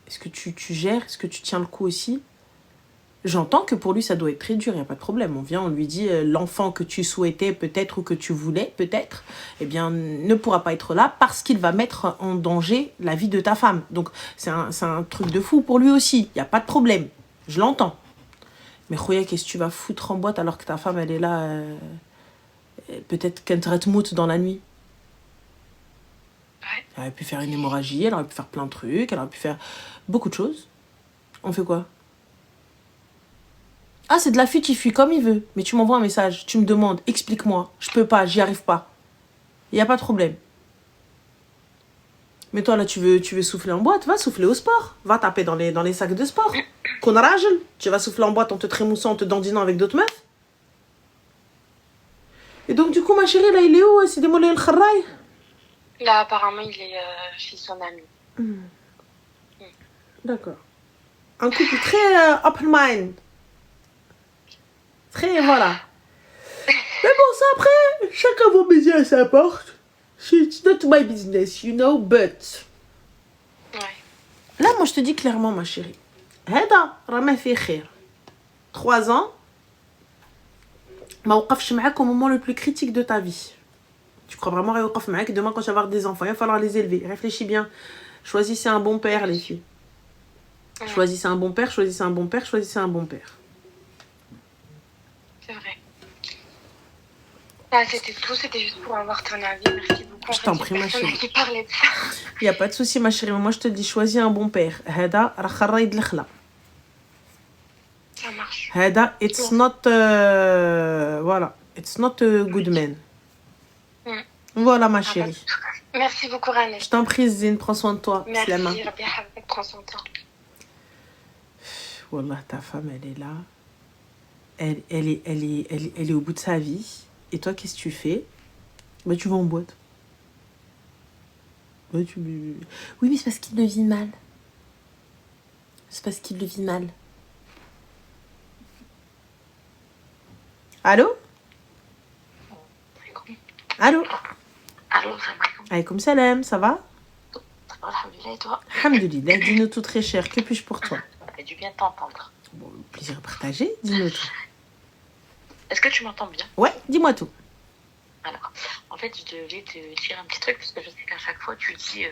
Est-ce que tu gères? Est-ce que tu tiens le coup aussi? J'entends que pour lui, ça doit être très dur, il n'y a pas de problème. On vient, on lui dit, l'enfant que tu souhaitais peut-être ou que tu voulais peut-être, eh bien, ne pourra pas être là parce qu'il va mettre en danger la vie de ta femme. Donc, c'est un truc de fou pour lui aussi, il n'y a pas de problème. Je l'entends. Mais Khoya, qu'est-ce que tu vas foutre en boîte alors que ta femme, elle est là, peut-être qu'elle te moute dans la nuit? Ouais. Elle aurait pu faire une hémorragie, elle aurait pu faire plein de trucs, elle aurait pu faire beaucoup de choses. On fait quoi? Ah, c'est de la fuite, il fuit comme il veut. Mais tu m'envoies un message, tu me demandes, explique-moi. Je peux pas, j'y arrive pas. Il n'y a pas de problème. Mais toi, là, tu veux souffler en boîte, va souffler au sport. Va taper dans les sacs de sport. Konarajel, tu vas souffler en boîte en te trémoussant, en te dandinant avec d'autres meufs. Et donc, du coup, ma chérie, là, il est où? C'est des mollets el kharraï? Là, apparemment, il est chez son ami. D'accord. Un couple très open mind. Très, voilà. Mais bon, ça après, chacun va baiser à sa porte. It's not my business, you know, but... Ouais. Là, moi, je te dis clairement, ma chérie. هذا راه ما فيه خير. 3 ans, ما وقفش معاك au moment le plus critique de ta vie. Tu crois vraiment يوقف معاك demain quand tu vas avoir des enfants, il va falloir les élever. Réfléchis bien. Choisissez un bon père, les filles. Choisissez un bon père, choisissez un bon père, choisissez un bon père. C'est vrai. Ah, c'était tout, c'était juste pour avoir ton avis. Merci beaucoup. Je t'en prie, ma chérie. Qui parlait de ça. Il n'y a pas de souci, ma chérie. Moi, je te dis, choisis un bon père. هذا راه خرايد الخلا. Ça marche. هذا it's not voilà, it's not a good man. Voilà, ma chérie. Merci beaucoup, Rane. Je t'en prie, Zine, prends soin de toi. Merci, Slama. Rabbi Habib, prends son temps. Wallah, ta femme, elle est là. Elle est au bout de sa vie. Et toi, qu'est-ce que tu fais? Bah, tu vas en boîte. Bah, Oui, mais c'est parce qu'il le vit mal. C'est parce qu'il le vit mal. Allô? Allô? Allô, salam alaikum. Alaykoum salam, ça va? Alhamdulillah, et toi? Alhamdulillah, dis-nous tout très cher. Que puis-je pour toi? Ça fait du bien de t'entendre. Bon, le plaisir partagé, dis-nous tout. Est-ce que tu m'entends bien? Ouais, dis-moi tout. Alors, en fait, je devais te dire un petit truc, parce que je sais qu'à chaque fois, tu dis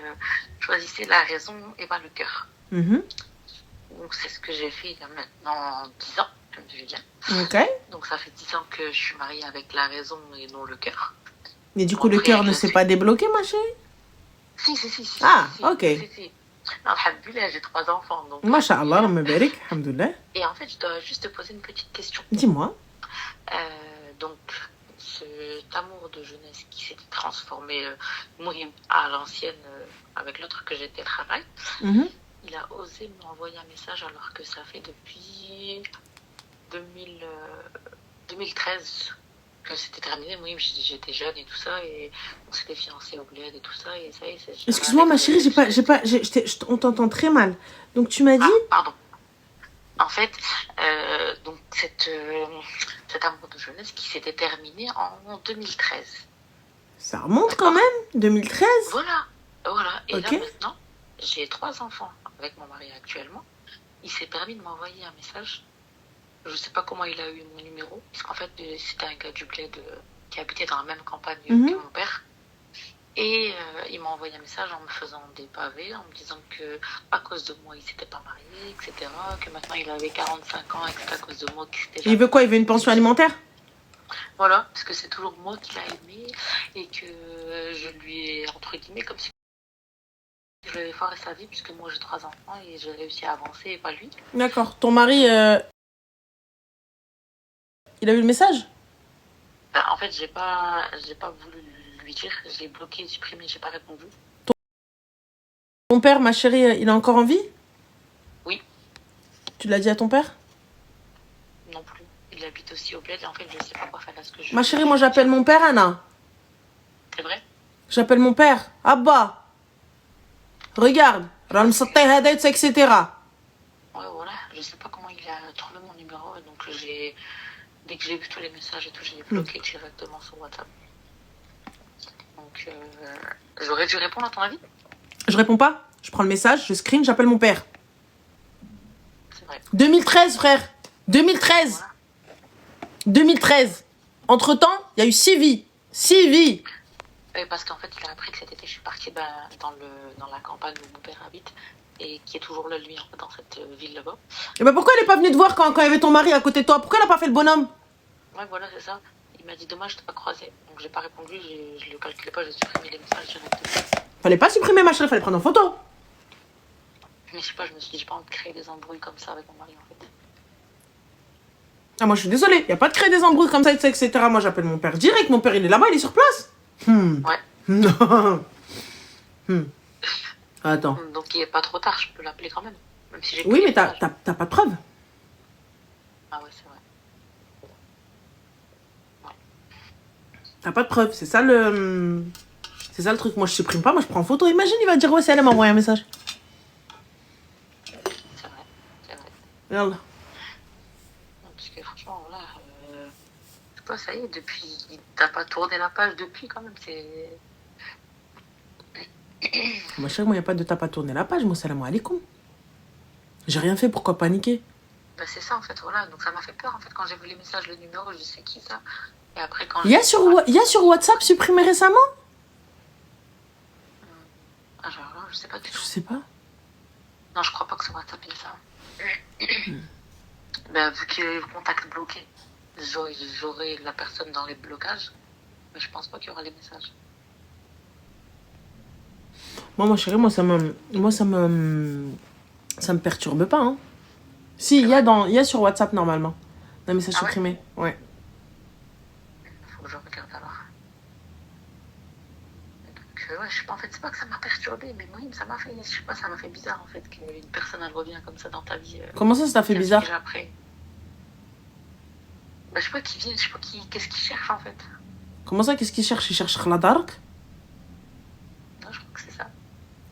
choisissez la raison et pas le cœur. Donc, c'est ce que j'ai fait il y a maintenant 10 ans, comme je l'ai dit. Ok. Donc, ça fait 10 ans que je suis mariée avec la raison et non le cœur. Mais du coup, le cœur ne s'est pas débloqué, ma chérie? Si. Ah, si, ok. Si. Alhamdulillah, j'ai 3 enfants. Donc, Masha'Allah, Rabbi barik, alhamdulillah. Et en fait, je dois juste te poser une petite question. Dis-moi. Donc, cet amour de jeunesse qui s'était transformé à l'ancienne avec l'autre que j'étais au travail, il a osé m'envoyer un message alors que ça fait depuis 2013 que c'était terminé. Moi, j'étais jeune et tout ça, et on s'était fiancés au bled et tout ça, et ça y est. Excuse-moi, ma chérie, on t'entend très mal. Donc, tu m'as dit... Pardon. En fait, donc cet amour de jeunesse qui s'était terminé en 2013. Ça remonte quand même, 2013. Voilà. Et Ok. là, maintenant, j'ai 3 enfants avec mon mari actuellement. Il s'est permis de m'envoyer un message. Je ne sais pas comment il a eu mon numéro, parce qu'en fait, c'était un gars du bled qui habitait dans la même campagne que mon père. Et il m'a envoyé un message en me faisant des pavés, en me disant que à cause de moi, il s'était pas marié, etc. Que maintenant, il avait 45 ans et que c'était à cause de moi qu'il s'était... Il veut quoi? Il veut une pension alimentaire? Voilà, parce que c'est toujours moi qui l'a aimé et que je lui ai, entre guillemets, comme si je lui avais foré sa vie, puisque moi j'ai 3 enfants et j'ai réussi à avancer et pas lui. D'accord. Ton mari, il a eu le message? En fait, j'ai pas voulu lui dire, je l'ai bloqué, supprimé, j'ai pas répondu. Ton père, ma chérie, il est encore en vie? Oui. Tu l'as dit à ton père? Non plus. Il habite aussi au bled et en fait, je sais pas quoi faire. Est-ce que je... Ma chérie, moi j'appelle mon père, Anna. C'est vrai? J'appelle mon père. Abba. Regarde. etc. Ouais, voilà. Je sais pas comment il a trouvé mon numéro. Donc, dès que j'ai vu tous les messages et tout, j'ai bloqué directement sur WhatsApp. Donc, j'aurais dû répondre à ton avis? Je réponds pas. Je prends le message, je screen, j'appelle mon père. C'est vrai. 2013, frère. 2013. Voilà. 2013. Entre-temps, il y a eu 6 vies. 6 vies. Parce qu'en fait, il a appris que cet été, je suis partie dans la campagne où mon père habite et qui est toujours là, lui, dans cette ville là-bas. Et ben pourquoi elle est pas venue te voir quand il y avait ton mari à côté de toi? Pourquoi elle a pas fait le bonhomme? Ouais, voilà, c'est ça. Il m'a dit dommage, je t'ai pas croisé. Donc, j'ai pas répondu, je le calculais pas, j'ai supprimé les messages directement. Fallait pas supprimer ma chérie, fallait prendre en photo. Mais je sais pas, je me suis dit, j'ai pas envie de créer des embrouilles comme ça avec mon mari, en fait. Ah, moi je suis désolée, y a pas de créer des embrouilles comme ça, etc. Moi j'appelle mon père direct, mon père il est là-bas, il est sur place. Ouais. Attends. Donc, il est pas trop tard, je peux l'appeler quand même. Même si j'ai Oui, mais t'as pas de preuves. Ah ouais, c'est vrai. T'as pas de preuves, c'est ça le C'est ça le truc. Moi, je supprime pas, moi, je prends photo. Imagine, il va dire, ouais, c'est elle, elle m'a envoyé un message. C'est vrai, c'est vrai. Yallah. Non, parce que franchement, voilà, toi, ça y est, depuis, t'as pas tourné la page depuis quand même, c'est... Moi, chérie, moi, il n'y a pas de tape à tourner la page. Moi, salam alaikum. J'ai rien fait, pourquoi paniquer? Bah, c'est ça en fait, voilà. Donc ça m'a fait peur en fait quand j'ai vu les messages, le numéro, je dis c'est qui ça? Et après quand Il y a sur WhatsApp supprimé récemment? Ah, genre, là, je sais pas du Je tout. sais pas. Non, je crois pas que sur WhatsApp il y a ça. Bah, vu qu'il y a eu le contact bloqué, j'aurai la personne dans les blocages, mais je pense pas qu'il y aura les messages. Moi, ma chérie, ça me perturbe pas, hein. Si, il y a sur WhatsApp normalement. Un message Ah ouais? supprimé. Ouais. Faut que je regarde alors. Donc, ouais, je sais pas, en fait, c'est pas que ça m'a perturbé, mais moi, ça m'a fait, je sais pas, ça m'a fait bizarre en fait qu'une personne elle revient comme ça dans ta vie. Comment ça t'a fait bizarre? Déjà après. Bah, je sais pas qui vient, je sais pas qu'est-ce qu'il cherche en fait. Comment ça, qu'est-ce qu'il cherche? Il cherche la dark? Non, je crois que c'est ça.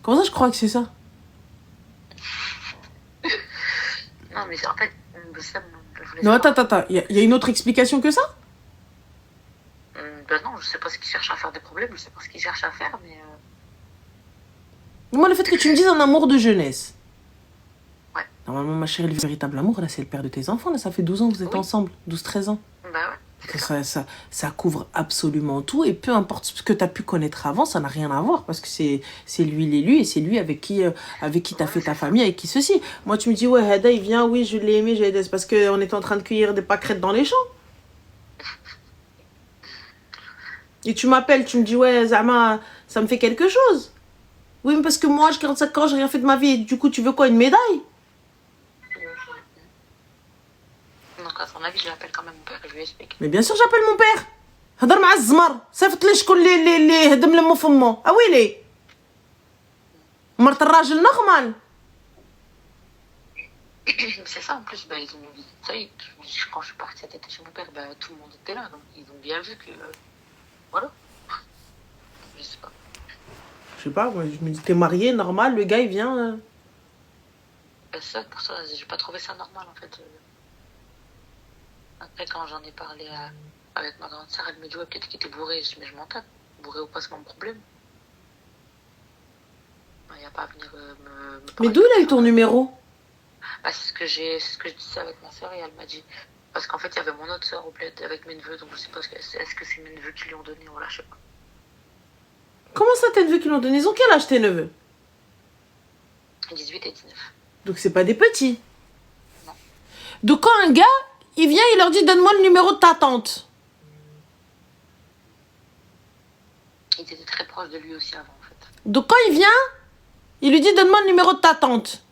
Comment ça, je crois que c'est ça? Non, mais en fait, ça, je voulais Non, savoir. attends. Il y a une autre explication que ça? Ben non, je sais pas ce qu'il cherche à faire des problèmes, je sais pas ce qu'il cherche à faire, mais. Moi, le fait que tu me dises un amour de jeunesse. Ouais. Normalement, ma chérie, le véritable amour, là, c'est le père de tes enfants. Là, ça fait 12 ans que vous êtes Oui. ensemble. 12-13 ans. Bah ouais. Que ça couvre absolument tout. Et peu importe ce que tu as pu connaître avant, ça n'a rien à voir. Parce que c'est lui l'élu et c'est lui avec qui tu as fait ta famille, avec qui ceci. Moi, tu me dis, ouais, Hada, il vient, oui, je l'ai aimé, c'est parce qu'on était en train de cueillir des pâquerettes dans les champs. Et tu m'appelles, tu me dis, ouais, Zama, ça me fait quelque chose. Oui, mais parce que moi, j'ai 45 ans, j'ai rien fait de ma vie. Et du coup, tu veux quoi, une médaille? Donc, à son avis, je l'appelle quand même mon père et je lui explique. Mais bien sûr, j'appelle mon père. هضر مع الزمر صيفط لي شكون اللي هدم لمو فمو اويلي مرت الراجل نورمال. C'est ça, en plus, bah, ils ont. Ça y est, quand je suis partie cet été chez mon père, bah, tout le monde était là, donc ils ont bien vu que. Voilà. Je sais pas. Je sais pas, moi, je me dis, t'es marié, normal, le gars, il vient. Bah, ça, pour ça, j'ai pas trouvé ça normal, en fait. Après, quand j'en ai parlé avec ma grande sœur, elle me dit, ouais, peut-être qu'il était bourré. Je dis, mais je m'en tape. Bourré ou pas, c'est mon problème. Il n'y a pas à venir me Mais parler d'où il a comme eu ton ça. numéro? Bah, c'est ce que je disais avec ma sœur et elle m'a dit. Parce qu'en fait, il y avait mon autre sœur au bled avec mes neveux, donc je sais pas est-ce que c'est mes neveux qui lui ont donné, voilà, je sais pas. Comment ça, tes neveux qui l'ont donné? Ils ont quel âge, tes neveux? 18 et 19. Donc, c'est pas des petits. Non. Donc, quand un gars, il vient, il leur dit, donne-moi le numéro de ta tante. Ils étaient très proches de lui aussi avant, en fait. Donc, quand il vient, il lui dit, donne-moi le numéro de ta tante.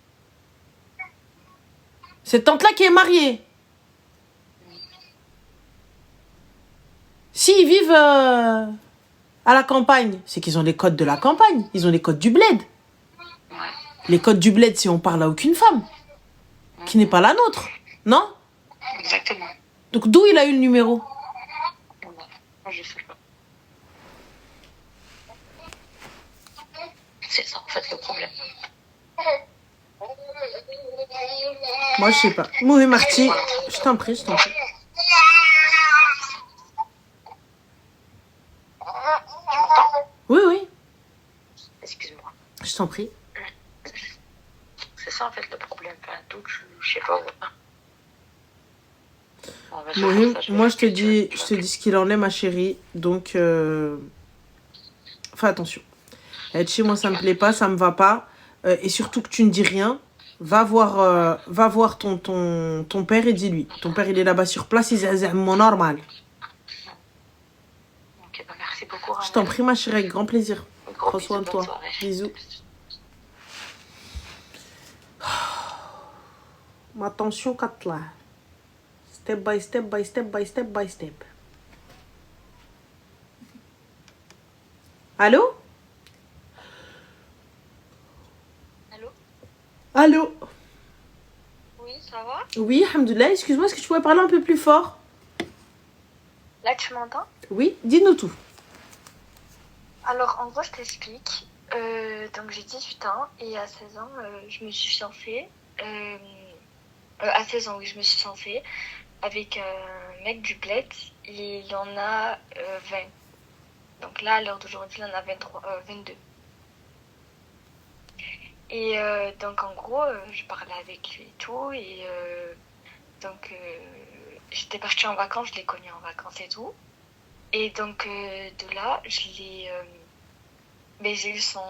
Cette tante-là qui est mariée. S'ils vivent à la campagne, c'est qu'ils ont les codes de la campagne. Ils ont les codes du bled. Ouais. Les codes du bled, si on parle à aucune femme. Qui n'est pas la nôtre. Non? Exactement. Donc, d'où il a eu le numéro? Moi, je sais pas. C'est ça, en fait, le problème. Moi, je sais pas. Mouhi Marty, je t'en prie, je t'en prie. Oui, oui, Excuse-moi. je t'en prie. C'est ça, en fait, le problème. Enfin, donc, je sais pas. Mouhi, moi, je te dis ce qu'il en est, ma chérie. Donc, fais attention. Être chez moi, ça me plaît pas, ça me va pas. Et surtout que tu ne dis rien. Va voir ton père et dis-lui. Ton père, il est là-bas sur place, il est mon normal. Ok, bah merci beaucoup. Je t'en prie, ma chérie, avec grand plaisir. Prends soin de toi. Soirée. Bisous. Ma tension, Katla. Step by step by step by step by step. Allô? Allô? Allô? Oui, ça va? Oui, alhamdoulilah. Excuse-moi, est-ce que tu pourrais parler un peu plus fort? Là, tu m'entends? Oui, dis-nous tout. Alors, en gros, je t'explique. Donc, j'ai 18 ans et à 16 ans, je me suis fiancée. À 16 ans, oui, je me suis fiancée avec un mec du bled. Il en a 20. Donc là, à l'heure d'aujourd'hui, il en a 22. Et donc, en gros, je parlais avec lui et tout. Et donc, j'étais partie en vacances, je l'ai connu en vacances et tout. Et donc, de là, j'ai eu son...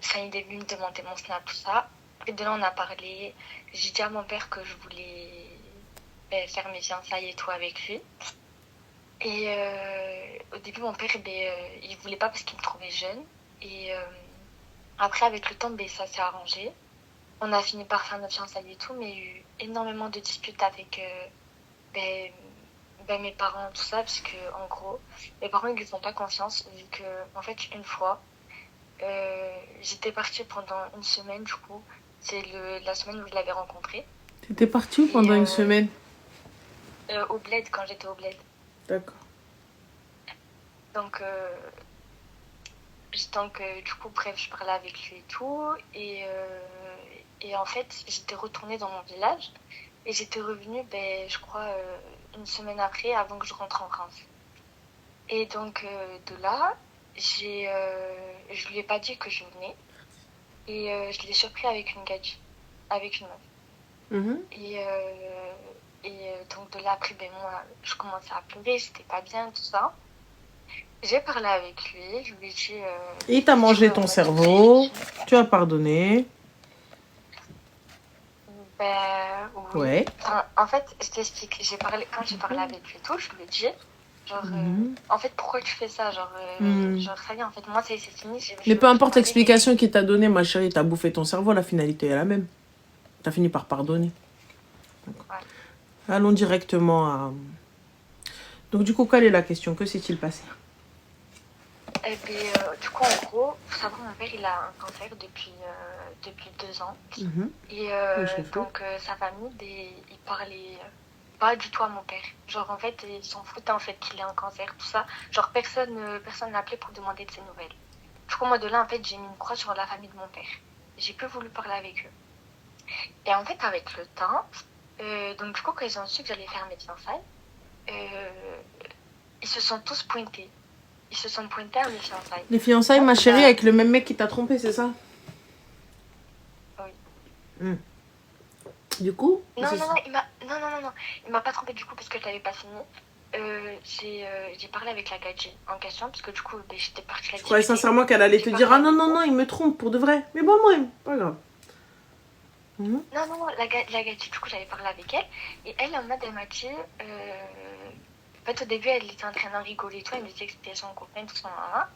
Enfin, il est venu me demander mon Snap, tout ça. Et de là, on a parlé. J'ai dit à mon père que je voulais faire mes fiançailles et tout avec lui. Et au début, mon père, il voulait pas parce qu'il me trouvait jeune. Et après, avec le temps, ça s'est arrangé. On a fini par faire nos fiançailles et tout, mais il y a eu énormément de disputes avec mes parents, tout ça, parce que, en gros, mes parents, ils ne font pas confiance, vu que, en fait, une fois, j'étais partie pendant une semaine, du coup. C'est la semaine où je l'avais rencontré. T'étais partie où pendant une semaine? Au bled, quand j'étais au bled. D'accord. Donc, du coup, bref, je parlais avec lui et tout. Et en fait, j'étais retournée dans mon village. Et j'étais revenue, je crois, une semaine après, avant que je rentre en France. Et donc, de là, je lui ai pas dit que je venais. Et je l'ai surpris avec une gadget, avec une meuf. Mhm. Et donc, de là, après, moi, je commençais à pleurer, j'étais pas bien, tout ça. J'ai parlé avec lui, je lui ai dit... Il t'a mangé ton cerveau, tu as pardonné. Oui. Ouais. Enfin, en fait, je t'explique. Quand j'ai parlé avec lui et tout, je lui ai dit, genre, en fait, pourquoi tu fais ça? Genre, ça y est, en fait, moi, c'est fini. Mais peu importe l'explication qu'il t'a donnée, ma chérie, t'as bouffé ton cerveau, la finalité est la même. T'as fini par pardonner. Ouais. Allons directement à... Donc, du coup, quelle est la question? Que s'est-il passé? Du coup, en gros, faut savoir, mon père, il a un cancer depuis 2 ans. Et donc, sa famille, il parlait pas du tout à mon père. Genre, en fait, ils s'en foutaient, en fait, qu'il ait un cancer, tout ça. Genre, personne l'appelait pour demander de ses nouvelles. Du coup, moi, de là, en fait, j'ai mis une croix sur la famille de mon père. J'ai plus voulu parler avec eux. Et en fait, avec le temps, donc, du coup, quand ils ont su que j'allais faire mes fiançailles, ils se sont tous pointés. Ils se sont pointés à mes fiançailles. Les fiançailles, ma chérie, avec le même mec qui t'a trompé, c'est ça? Oui. Du coup? Non, il m'a pas trompé du coup parce que je l'avais pas fini. J'ai parlé avec la gadget en question parce que du coup, j'étais partie là-dessus. Je croyais sincèrement qu'elle allait te dire, ah non, il me trompe pour de vrai. Mais bon, moi, pas grave. Non, la gadget, du coup, j'avais parlé avec elle. Et elle, en mode, elle m'a dit... En fait, au début, elle était en train d'en rigoler et tout. Elle me disait que c'était son copain, tout ça.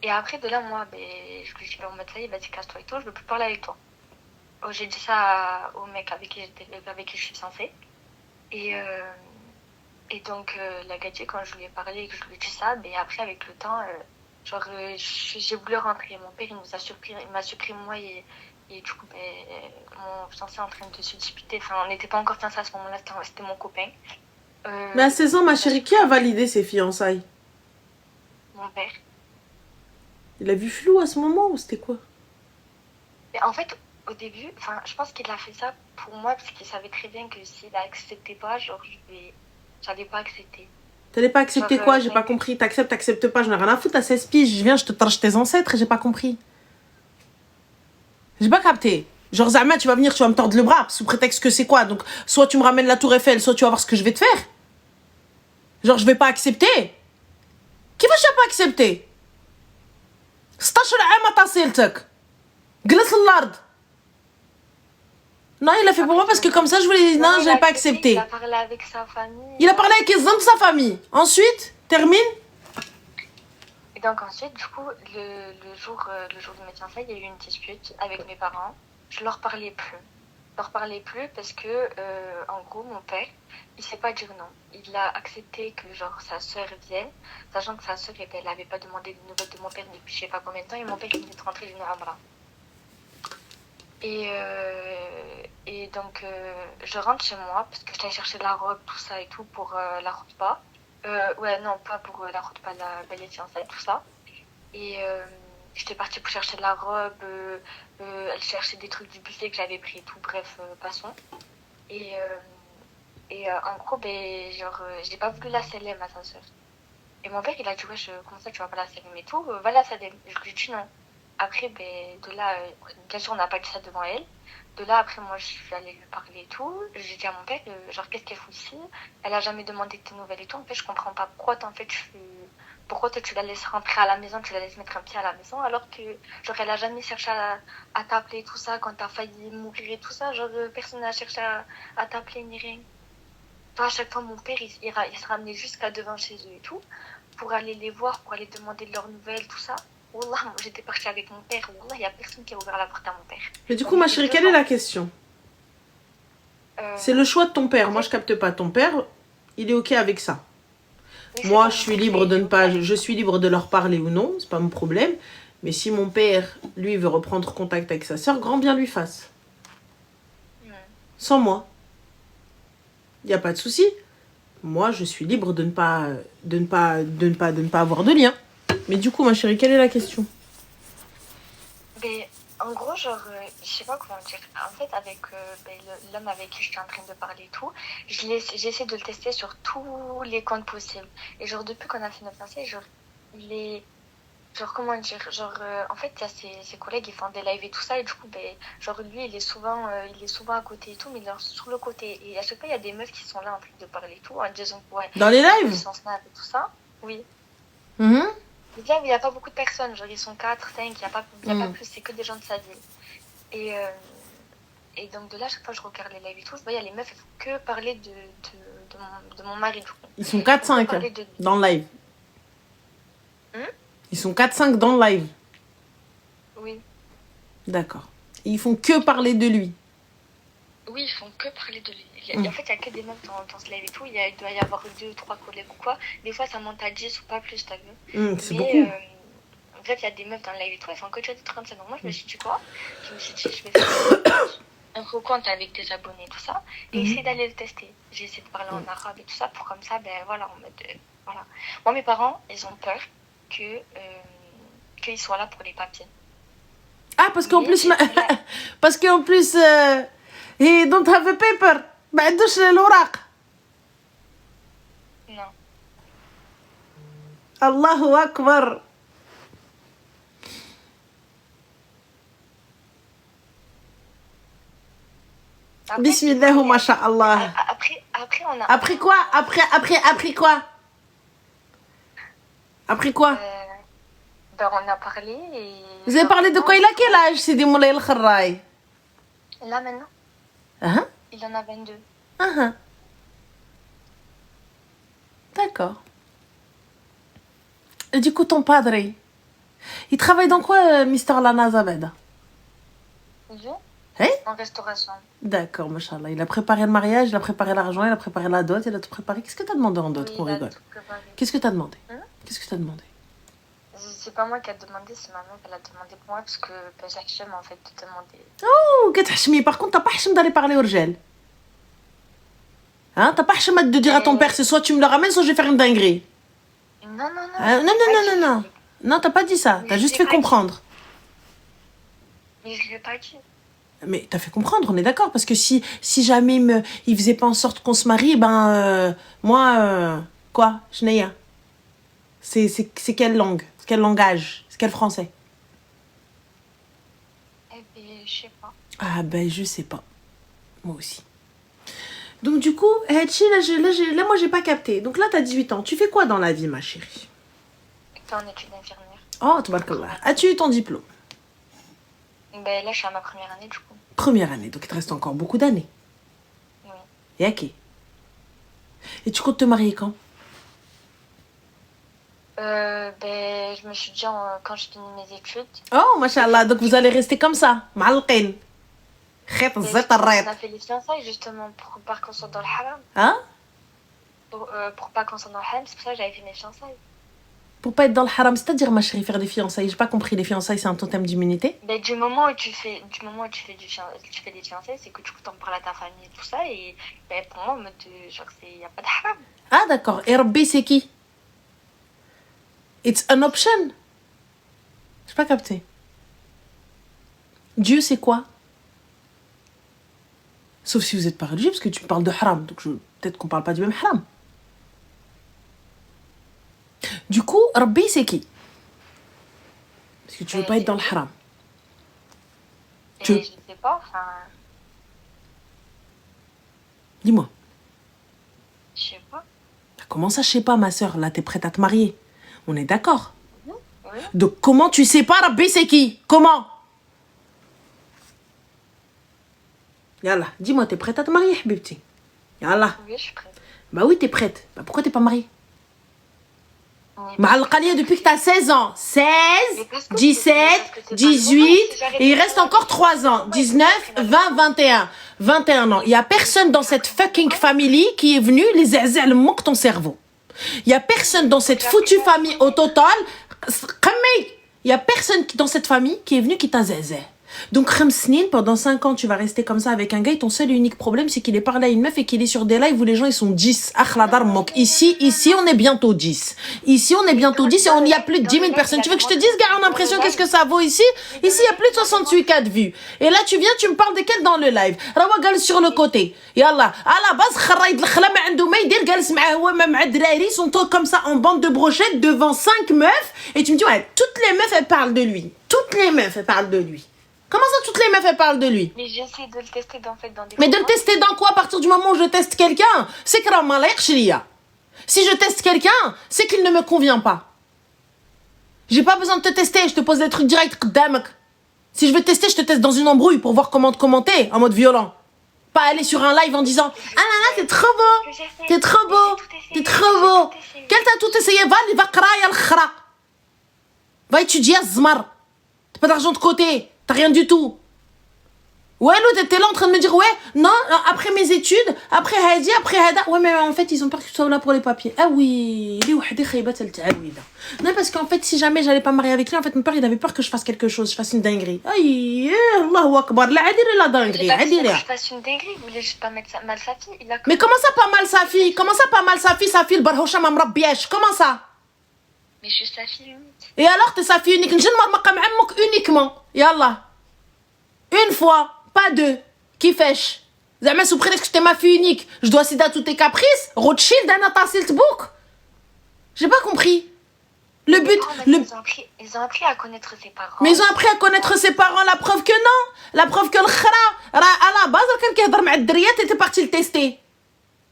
Et après, de là, moi, je lui ai dit, en mode, ça y est, vas-y, casse-toi et tout, je veux plus parler avec toi. Oh, j'ai dit ça au mec avec qui je suis censée. Et donc, la gadget, quand je lui ai parlé et que je lui ai dit ça, après, avec le temps, j'ai voulu rentrer. Mon père, il m'a surpris moi et du coup, mon fiancé en train de se disputer. Enfin, on n'était pas encore fiancés à ce moment-là, c'était mon copain. Mais à 16 ans, ma chérie, qui a validé ses fiançailles? Mon père. Il a vu flou à ce moment ou c'était quoi? Et en fait, au début, je pense qu'il a fait ça pour moi parce qu'il savait très bien que s'il acceptait pas, j'allais pas accepter. T'allais pas accepter quoi? J'ai pas compris. T'acceptes pas, j'en ai rien à foutre. T'as 16 piges, je viens, je te tâche tes ancêtres et j'ai pas compris. J'ai pas capté. Genre, Zama, tu vas venir, tu vas me tordre le bras sous prétexte que c'est quoi? Donc, soit tu me ramènes la Tour Eiffel, soit tu vas voir ce que je vais te faire. Genre, je vais pas accepter. Qui va pas accepter? ستاشر عام تصيلتك جلس الارض. Non, il a fait pour moi parce que comme ça, je voulais... Non, je n'ai pas accepté. Il a parlé avec sa famille. Il a parlé avec les hommes de sa famille. Ensuite, termine. Et donc ensuite, du coup, le jour de mes fiançailles, il y a eu une dispute avec mes parents. Je leur parlais plus. Je leur parlais plus parce que, en gros, mon père, il sait pas dire non. Il a accepté que, genre, sa sœur vienne, sachant que sa sœur, elle avait pas demandé de nouvelles de mon père depuis je sais pas combien de temps, et mon père, il venait de rentrer d'une Amra. Et donc, je rentre chez moi parce que j'allais chercher la robe, tout ça et tout pour la robe pas. Ouais, non, pas pour la robe pas, les fiançailles, tout ça. Et j'étais partie pour chercher de la robe. Elle cherchait des trucs du buffet que j'avais pris et tout. Bref, passons. Et, en gros, ben, genre, j'ai pas voulu la saluer à sa sœur. Et mon père, il a dit, ouais, comment ça, tu vas pas la saluer et tout, va la saluer. Je lui ai dit non. Après, ben, de là, bien sûr, on n'a pas dit ça devant elle. De là, après, moi, je suis allée lui parler et tout. J'ai dit à mon père, genre, qu'est-ce qu'elle fout ici? Elle a jamais demandé tes nouvelles et tout. En fait, je comprends pas pourquoi, en fait, pourquoi toi, tu la laisses rentrer à la maison, tu la laisses mettre un pied à la maison, alors que, genre, elle a jamais cherché à t'appeler tout ça, quand t'as failli mourir et tout ça. Genre, personne n'a cherché à t'appeler ni rien. Enfin, à chaque fois, mon père, il se ramenait jusqu'à devant chez eux et tout, pour aller les voir, pour aller demander de leurs nouvelles, tout ça. Wallah, moi, j'étais partie avec mon père. Wallah, il n'y a personne qui a ouvert la porte à mon père. Mais du coup, ma chérie, quelle est la question? C'est le choix de ton père. Moi, je capte pas. Ton père, il est OK avec ça. Oui, moi, je suis libre de ne pas... Je suis libre de leur parler ou non. C'est pas mon problème. Mais si mon père, lui, veut reprendre contact avec sa sœur, grand bien lui fasse. Sans moi. Il n'y a pas de souci. Moi, je suis libre de ne pas avoir de lien. Mais du coup, ma chérie, quelle est la question? Mais, en gros, genre, je sais pas comment dire. En fait, avec l'homme avec qui je suis en train de parler et tout, j'essaie de le tester sur tous les comptes possibles. Et genre, depuis qu'on a fait notre fiancée, genre, il est... Genre, comment dire, genre, en fait, il y a ses collègues, ils font des lives et tout ça, et du coup, ben, genre, lui, il est souvent à côté et tout, mais genre, sur le côté. Et à chaque fois, il y a des meufs qui sont là, en plus de parler et tout, en disant, ouais. Dans les lives? Ils sont snap et tout ça, oui. Mm-hmm. Il n'y a pas beaucoup de personnes, genre, ils sont 4, 5, il n'y a pas plus, c'est que des gens de sa ville. Et donc, de là, chaque fois que je regarde les lives et tout, je vois, il y a les meufs, elles font que parler de mon mari, du coup. Ils sont 4-5 dans le live. Ils sont 4-5 dans le live. Oui. D'accord. Et ils font que parler de lui. Oui, ils font que parler de lui. En fait, il n'y a que des meufs dans ce live et tout. Il doit y avoir 2 ou 3 collègues ou quoi. Des fois, ça monte à 10 ou pas plus, t'as vu. C'est beaucoup. En fait, il y a des meufs dans le live et tout. Elles font que de 35. Donc moi, je me suis dit quoi? Je me suis dit, je vais faire un compte avec des abonnés et tout ça. Et essayer d'aller le tester. J'ai essayé de parler en arabe et tout ça. Pour comme ça, ben voilà, en mode... voilà. Moi, mes parents, ils ont peur qu'ils soient là pour les papiers. Ah, parce qu'en plus... he don't have a paper. ما عندوش الأوراق. Non. الله أكبر. Bismillah, masha'Allah. Après, on a... Après quoi? Après quoi? Après quoi? Ben, on a parlé et... Vous avez parlé de quoi? Il a quel âge, Sidi Moulay El Kharraï? Là, maintenant? Il en a 22. D'accord. Et du coup, ton padre, il travaille dans quoi, Mister Lana Zabeda? Oui. Hein? En restauration. D'accord, machallah. Il a préparé le mariage, il a préparé l'argent, il a préparé la dot, il a tout préparé. Qu'est-ce que t'as demandé en dot, qu'on rigole? Qu'est-ce que t'as demandé? Qu'est-ce que t'as demandé? C'est pas moi qui a demandé, c'est ma mère qui l'a demandé pour moi, parce que j'ai en fait de demander. Oh, qu'est-ce par contre, t'as pas hacham d'aller parler au rgel. Hein? T'as pas hacham de dire à ton père, c'est soit tu me le ramènes, soit je vais faire une dinguerie. Non. Non. Non, t'as pas dit ça. T'as juste fait comprendre. Mais je lui ai pas dit. Mais t'as fait comprendre, on est d'accord. Parce que si jamais il faisait pas en sorte qu'on se marie, moi, quoi? Je n'ai rien. C'est quelle langue? C'est quel langage? C'est quel français? Eh ben, je sais pas. Ah ben, je sais pas. Moi aussi. Donc du coup, là, moi, j'ai pas capté. Donc là, t'as 18 ans. Tu fais quoi dans la vie, ma chérie? T'es en études infirmières. Oh, tabarakallah. As-tu eu ton diplôme? Ben là, je suis à ma première année, du coup. Première année, donc il te reste encore beaucoup d'années. Oui. Et à qui? Et tu comptes te marier quand? Ben, je me suis dit quand je finis mes études. Oh, machallah, donc vous allez rester comme ça, معلقين. خيط الزيت الريط. On a fait les fiançailles justement pour pas qu'on soit dans le haram. Hein? Pour pas qu'on soit dans le haram, c'est pour ça que j'avais fait mes fiançailles. Pour pas être dans le haram, c'est-à-dire, ma chérie, faire des fiançailles. J'ai pas compris, les fiançailles, c'est un totem d'immunité? Ben, du moment où tu fais des fiançailles, c'est que tu t'en parles à ta famille et tout ça, et ben, pour moi, genre, y a pas de haram. Ah, d'accord. Et Rabbi, c'est qui? It's an option. pas capté. Dieu, c'est quoi? Sauf si vous n'êtes pas religieux, parce que tu parles de haram. Donc peut-être qu'on parle pas du même haram. Du coup, Rabbi, c'est qui? Parce que tu veux pas être dans le haram. Je sais pas, enfin... Dis-moi. Je sais pas. Comment ça, je sais pas, ma soeur? Là, t'es prête à te marier. On est d'accord? Oui. Donc, comment tu sais pas, Rabbi, c'est qui? Comment? Yallah, dis-moi, t'es prête à te marier, Habibti? Yallah. Oui, je suis prête. Bah oui, t'es prête. Bah pourquoi t'es pas mariée? Ma'al-Qalia depuis que t'as 16 ans. 16, 17, 18, et il reste encore 3 ans. 19, 20, 21. 21 ans. Il y a personne dans cette fucking family qui est venu les zazal manque ton cerveau. Il y a personne dans cette foutue famille au total. Il y a personne dans cette famille qui est venu qui t'a zazé. Donc, pendant 5 ans, tu vas rester comme ça avec un gars et ton seul et unique problème, c'est qu'il est parlé à une meuf et qu'il est sur des lives où les gens, ils sont 10. Ici, on est bientôt 10. Ici, on est bientôt 10 et on y a plus de 10 000 personnes. Tu veux que je te dise, gars, on a l'impression qu'est-ce que ça vaut ici? Ici, il y a plus de 68 cas de vues. Et là, tu viens, tu me parles de quel dans le live? Rawagal sur le côté. Yallah. À la base, ils sont tous comme ça en bande de brochettes devant 5 meufs. Et tu me dis, ouais, toutes les meufs, elles parlent de lui. Toutes les meufs, elles parlent de lui. Comment ça, toutes les meufs, elles parlent de lui? Mais j'essaie de le tester dans des... Mais de le tester dans quoi? À partir du moment où je teste quelqu'un, c'est que si je teste quelqu'un, c'est qu'il ne me convient pas. J'ai pas besoin de te tester, je te pose des trucs directs. Si je veux te tester, je te teste dans une embrouille pour voir comment te commenter en mode violent. Pas aller sur un live en disant « Ah là là, t'es trop beau, t'es trop beau, t'es trop beau. » Quel t'as tout essayé? Va qraya al-khra. Va étudier à Zmar. T'as pas d'argent de côté. T'as rien du tout. Ouais, l'autre était là en train de me dire, ouais, non, après mes études, après Hadi, après Hada. Ouais, mais en fait, ils ont peur que tu sois là pour les papiers. Ah oui, non, parce qu'en fait, si jamais j'allais pas marier avec lui, en fait, mon père, il avait peur que je fasse quelque chose, je fasse une dinguerie. Aïe, Allahu Akbar, la dinguerie. Je fasse une dinguerie, il voulait juste pas mettre mal sa fille. Mais comment ça, pas mal sa fille? Comment ça, pas mal sa fille, le barhocha ma mrabbiesh? Comment ça? Mais je suis sa fille unique. Et alors, t'es sa fille unique? Uniquement. Yallah. Une fois, pas deux. Qui fêche? Zama sous prétexte que j'étais ma fille unique, je dois céder à tous tes caprices? Rothschild, Anata Siltbook? J'ai pas compris. Le but. Ils ont appris à connaître ses parents. Mais ils ont appris à connaître ses parents, la preuve que non. La preuve que le khra, à la base, quand il y a un driyat, t'étais parti le tester.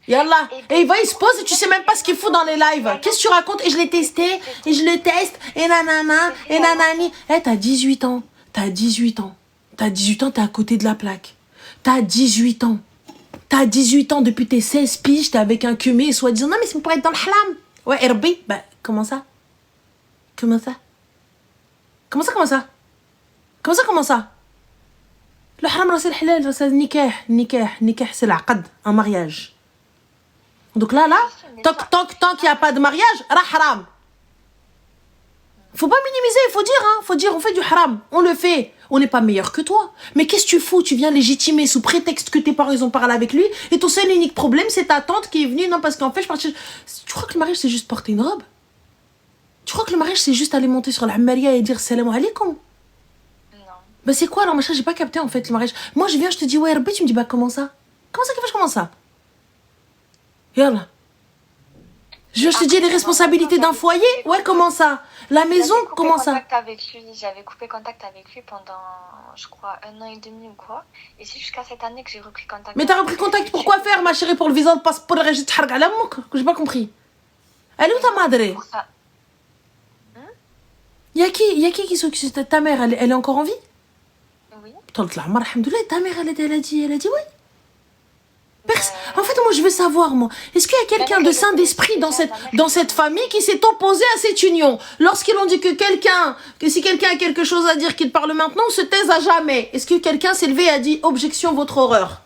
Yallah. Et il se pose et tu sais même pas ce qu'il fout dans les lives. Qu'est-ce que tu racontes? Et je l'ai testé, et je le teste, et nanana, et nanani. Eh, t'as 18 ans. T'as 18 ans. T'as 18 ans, t'es à côté de la plaque. T'as 18 ans. T'as 18 ans depuis tes 16 piges, t'es avec un cumé, soit disant non, mais c'est pour être dans le halam. Ouais, Herbi, bah, comment ça? Comment ça? Comment ça? Le haram, c'est le halal, c'est le nikah, c'est l'aqad, un mariage. Donc là, tant qu'il n'y a pas de mariage, haram. Faut pas minimiser, faut dire, on fait du haram, on le fait. On n'est pas meilleur que toi. Mais qu'est-ce que tu fous? Tu viens légitimer sous prétexte que tes parents ils ont parlé avec lui et ton seul et unique problème c'est ta tante qui est venue. Non, parce qu'en fait, tu crois que le mariage c'est juste porter une robe? Tu crois que le mariage c'est juste aller monter sur la hammaria et dire salam alaikum? Non. Bah c'est quoi alors, machin, j'ai pas capté en fait le mariage. Moi je viens, je te dis ouais, Rabbi, tu me dis bah comment ça? Comment ça? Yallah. Je te dis les responsabilités d'un foyer? Ouais, comment ça? La maison, comment ça? J'avais coupé contact avec lui pendant, je crois, 1 an et demi ou quoi. Et c'est jusqu'à cette année que j'ai repris contact. Mais t'as repris contact pour quoi faire, ma chérie? Pour le visa de passeport et de harg à la mouk? J'ai pas compris. Elle est où ta madre? Pour ça. Y'a qui s'occupe de ta mère? Elle est encore en vie? Oui. Ta mère, elle a dit oui. En fait, moi, je veux savoir, moi, est-ce qu'il y a quelqu'un de saint d'esprit dans cette famille qui s'est opposé à cette union? Lorsqu'ils ont dit que si quelqu'un a quelque chose à dire, qu'il parle maintenant ou se taise à jamais. Est-ce que quelqu'un s'est levé et a dit, objection, votre horreur?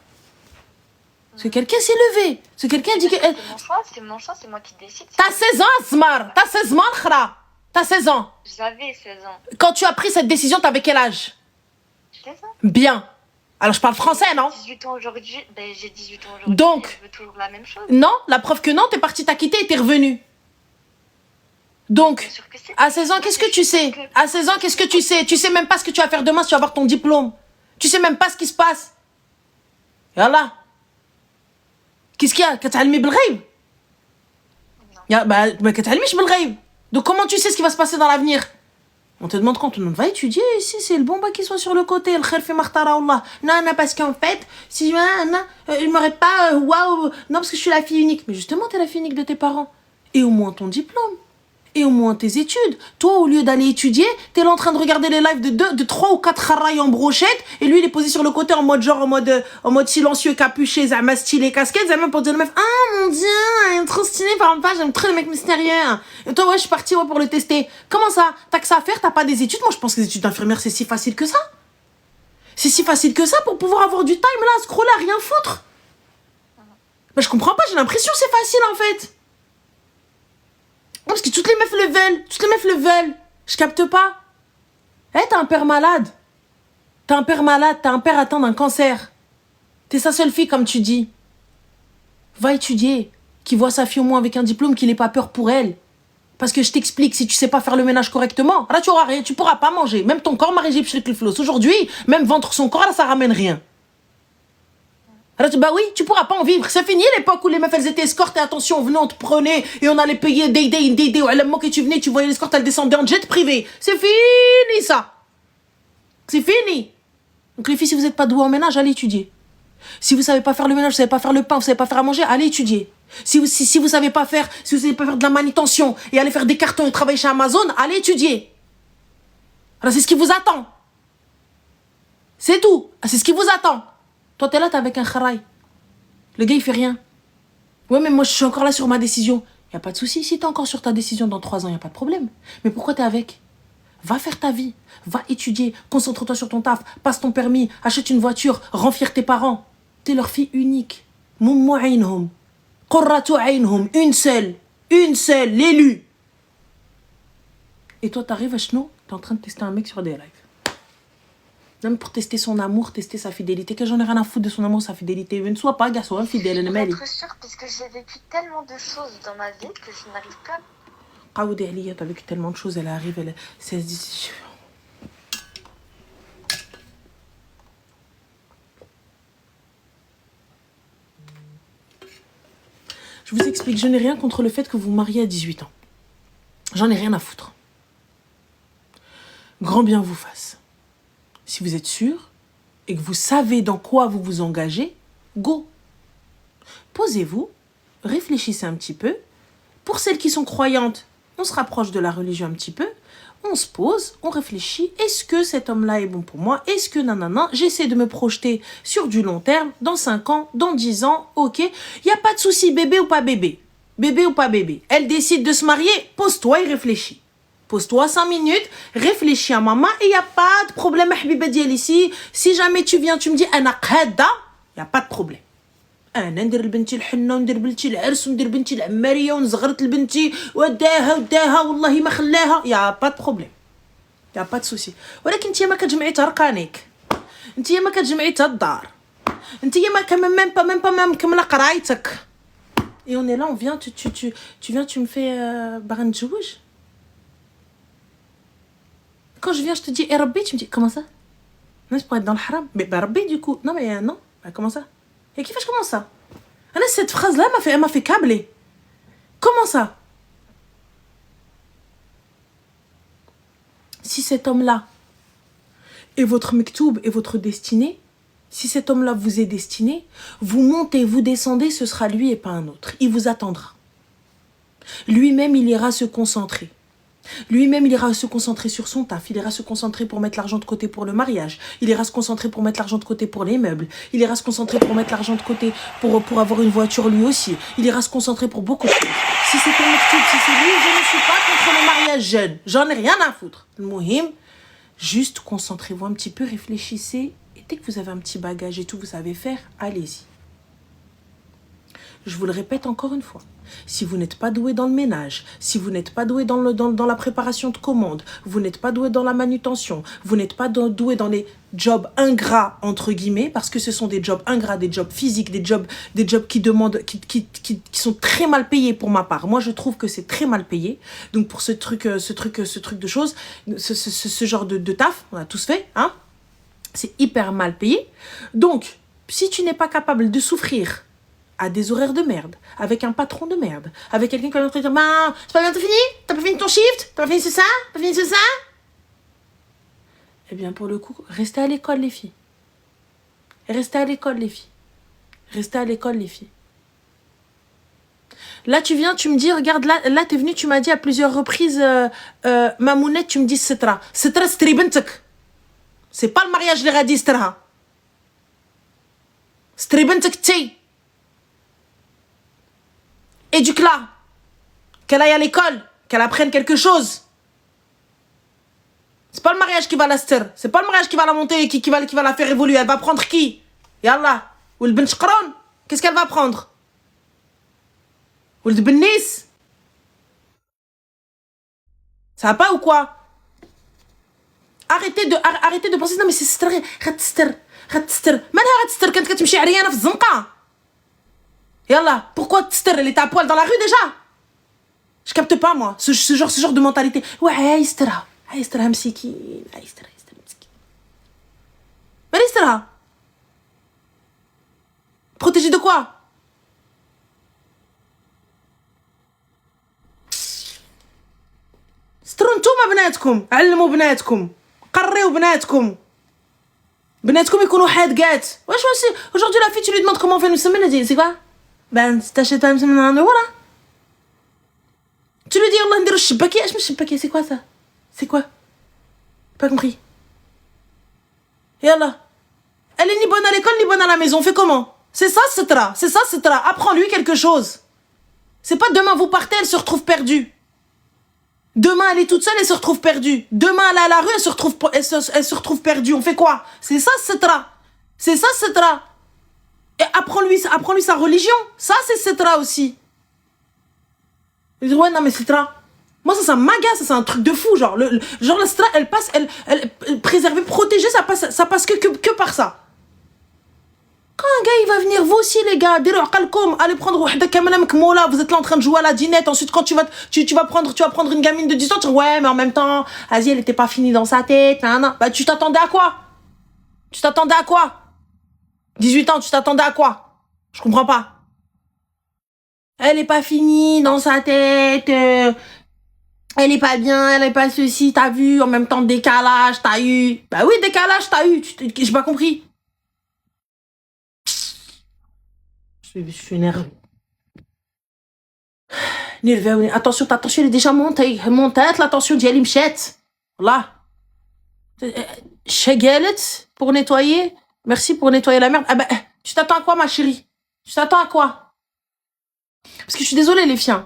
Est-ce que quelqu'un s'est levé? Est-ce que quelqu'un a dit que... C'est mon choix, c'est moi qui décide. T'as 16 ans, Asmar. T'as 16 ans, Khra. T'as 16 ans. J'avais 16 ans. Quand tu as pris cette décision, t'avais quel âge? 16 ans. Bien. Alors, je parle français, non? 18 ans aujourd'hui. Ben, j'ai 18 ans aujourd'hui. Donc, je veux toujours la même chose. Non, la preuve que non, t'es parti t'acquitter et t'es revenu. Donc, Bien sûr que si. à 16 ans, qu'est-ce que tu sais? À 16 ans, qu'est-ce que tu sais? Tu sais même pas ce que tu vas faire demain si tu vas avoir ton diplôme. Tu sais même pas ce qui se passe. Yallah. Qu'est-ce qu'il y a? كتعلمي بالغيب. ما كتعلميش بالغيب. Donc comment tu sais ce qui va se passer dans l'avenir? On te demande quand on va étudier ici, c'est le bon bac qui soit sur le côté, le khair fi makhtara Allah. Non, non, parce qu'en fait, si je m'aurais pas, waouh, non, parce que je suis la fille unique. Mais justement, t'es la fille unique de tes parents. Et au moins ton diplôme. Et au moins tes études. Toi, au lieu d'aller étudier, t'es là en train de regarder les lives de 3 ou 4 kharaïs en brochette, et lui, il est posé sur le côté en mode genre, en mode silencieux, capuché, zama stylé, casquette, zama pour dire à la meuf, ah mon dieu, elle est trop stylée, parle pas, j'aime trop les mecs mystérieux. Et toi, ouais, je suis partie ouais, pour le tester. Comment ça? T'as que ça à faire, t'as pas des études? Moi, je pense que les études d'infirmière, c'est si facile que ça. C'est si facile que ça pour pouvoir avoir du time là, à scroller, à rien foutre. Mais je comprends pas, j'ai l'impression que c'est facile en fait. Parce que toutes les meufs le veulent. Toutes les meufs le veulent. Je capte pas. Eh, t'as un père malade. T'as un père malade. T'as un père atteint d'un cancer. T'es sa seule fille, comme tu dis. Va étudier. Qui voit sa fille au moins avec un diplôme, qu'il n'ait pas peur pour elle. Parce que je t'explique, si tu sais pas faire le ménage correctement, là, tu auras rien. Tu pourras pas manger. Même ton corps, Marie-Jib Shirkilflos. Aujourd'hui, même vendre son corps, là, ça ramène rien. Bah oui, tu pourras pas en vivre. C'est fini l'époque où les meufs elles étaient escortes et attention, on venait, on te prenait et on allait payer des ou à la moment que tu venais, tu voyais l'escorte, elle descendait en jet privé. C'est fini ça. C'est fini. Donc les filles, si vous n'êtes pas douées en ménage, allez étudier. Si vous savez pas faire le ménage, vous savez pas faire le pain, vous savez pas faire à manger, allez étudier. Si vous savez pas faire, si vous savez pas faire de la manutention et aller faire des cartons et travailler chez Amazon, allez étudier. Alors c'est ce qui vous attend. C'est tout. C'est ce qui vous attend. Toi, t'es là, t'es avec un kharaï. Le gars, il fait rien. Ouais, mais moi, je suis encore là sur ma décision. Y a pas de souci. Si t'es encore sur ta décision dans 3 ans, y a pas de problème. Mais pourquoi t'es avec? Va faire ta vie. Va étudier. Concentre-toi sur ton taf. Passe ton permis. Achète une voiture. Rends fier tes parents. T'es leur fille unique. Moumou aynhum. Qurratu aynhum. Une seule. Une seule. L'élu. Et toi, t'arrives à Chno, t'es en train de tester un mec sur des lives. Même pour tester son amour, tester sa fidélité. Que j'en ai rien à foutre de son amour, sa fidélité. Ne sois pas gars, sois infidèle. Pour être sûre, parce que j'ai vécu tellement de choses dans ma vie que je n'arrive pas. Qaoudi Aliya, t'as vécu tellement de choses, elle arrive, elle se dit. Je vous explique, je n'ai rien contre le fait que vous vous mariez à 18 ans. J'en ai rien à foutre. Grand bien vous fasse. Si vous êtes sûr et que vous savez dans quoi vous vous engagez, go. Posez-vous, réfléchissez un petit peu. Pour celles qui sont croyantes, on se rapproche de la religion un petit peu. On se pose, on réfléchit. Est-ce que cet homme-là est bon pour moi? Est-ce que nanana? J'essaie de me projeter sur du long terme, dans 5 ans, dans 10 ans, ok. Il n'y a pas de souci, bébé ou pas bébé. Bébé ou pas bébé. Elle décide de se marier, pose-toi et réfléchis. Pose-toi 5 minutes, réfléchis à maman et il n'y a pas de problème, Habiba Dial ici. Si jamais tu viens, tu me dis, Ana qhada, il n'y a pas de problème. انا ندير لبنتي الحنه وندير بنتي العرس وندير بنتي العماريه ونزغرت لبنتي وداها والله ما خلاها يا با بروبليم يا با سوسي ولكن انت ما كتجمعي حتى رقانيك انت ما كتجمعي حتى الدار انت ما كمان ما مكمله قرايتك et on est là on vient tu viens tu me fais باغا نتزوج quand je viens je te dis eh ربي tu me dis comment ça non c'est pour être dans le haram mais bah ربي du coup non mais non bah comment ça et qui fait comment ça? Cette phrase-là elle m'a fait câbler. Comment ça? Si cet homme-là est votre mektoub et votre destinée, si cet homme-là vous est destiné, vous montez, vous descendez, ce sera lui et pas un autre. Il vous attendra. Lui-même, il ira se concentrer. Lui-même, il ira se concentrer sur son taf. Il ira se concentrer pour mettre l'argent de côté pour le mariage. Il ira se concentrer pour mettre l'argent de côté pour les meubles. Il ira se concentrer pour mettre l'argent de côté pour avoir une voiture lui aussi. Il ira se concentrer pour beaucoup de choses. Si c'est ton mektoub, si c'est lui, je ne suis pas contre le mariage jeune. J'en ai rien à foutre. Le mouhim, juste concentrez-vous un petit peu, réfléchissez. Et dès que vous avez un petit bagage et tout, vous savez faire, allez-y. Je vous le répète encore une fois. si vous n'êtes pas doué dans le ménage, si vous n'êtes pas doué dans la préparation de commandes, vous n'êtes pas doué dans la manutention, vous n'êtes pas doué dans les jobs ingrats, entre guillemets, parce que ce sont des jobs ingrats, des jobs physiques, des jobs qui demandent, qui sont très mal payés pour ma part. Moi, je trouve que c'est très mal payé. Donc, pour ce truc de choses, ce genre de taf, on a tous fait, hein, c'est hyper mal payé. Donc, si tu n'es pas capable de souffrir à des horaires de merde, avec un patron de merde, avec quelqu'un qui va te dire, ben, c'est pas bientôt fini? T'as pas fini ton shift? T'as pas fini ça? T'as pas fini ça? Eh bien, pour le coup, restez à l'école, les filles. Restez à l'école, les filles. Restez à l'école, les filles. Là, tu viens, tu me dis, regarde, là t'es venu, tu m'as dit à plusieurs reprises, Mamounette, tu me dis, Sitra. Sitra, stribentek. C'est pas le mariage les radis, Sitra. Stribentek, t'es. Éduque-la, qu'elle aille à l'école, qu'elle apprenne quelque chose. C'est pas le mariage qui va la stir, c'est pas le mariage qui va la monter, qui va la faire évoluer. Elle va prendre qui? Yallah. Ou le benchkron, qu'est-ce qu'elle va prendre? Ou le bennis? Ça va pas ou quoi? Arrêtez de penser, non mais c'est stir, غتستر. مالها غتستر كانت كتمشي عريانة في الزنقة. Yallah, pourquoi Tster, elle était à poil dans la rue déjà? Je capte pas, moi, ce genre de mentalité. Ouais, Istera. Istera, msiki. Istera, msiki. Mais Istera. Protégé de quoi? استروا نتوما بناتكم، علموا بناتكم، قريوا بناتكم. بناتكم يكونوا حادقات. واش aujourd'hui la fille tu lui demandes comment on fait une semaine, elle dit c'est quoi? Ben, t'achètes un semaine voilà. Tu lui dis, Allah, نديرو الشباكية. اش من الشباكية? C'est quoi ça? C'est quoi? Pas compris. Yallah. Elle est ni bonne à l'école, ni bonne à la maison. On fait comment? C'est ça, Sitra. C'est ça, Sitra. Apprends-lui quelque chose. C'est pas demain, vous partez, elle se retrouve perdue. Demain, elle est toute seule, elle se retrouve perdue. Demain, elle est à la rue, elle se retrouve perdue. On fait quoi? C'est ça, Sitra. C'est ça, Sitra. Et apprends-lui sa religion. Ça, c'est Sitra aussi. Il dit, ouais, non, mais Sitra. Moi, ça m'agace, ça, c'est un truc de fou. Genre, la Sitra, elle passe, elle préservée, protégée, ça passe que par ça. Quand un gars, il va venir, vous aussi, les gars, allez prendre, vous êtes là en train de jouer à la dinette. Ensuite, quand tu vas prendre une gamine de 10 ans, tu dis, ouais, mais en même temps, Asie, elle était pas finie dans sa tête. Hein. Bah, tu t'attendais à quoi? 18 ans, tu t'attendais à quoi? Je comprends pas. Elle est pas finie dans sa tête. Elle est pas bien, elle est pas ceci, t'as vu? En même temps, décalage, t'as eu. Bah oui, décalage, t'as eu. J'ai pas compris. Je suis énervée. Attention, elle est déjà montée. La tension d'Yalim Chet. Là. Chegalet pour nettoyer. Merci pour nettoyer la merde. Ah ben, tu t'attends à quoi, ma chérie? Tu t'attends à quoi? Parce que je suis désolée, les filles.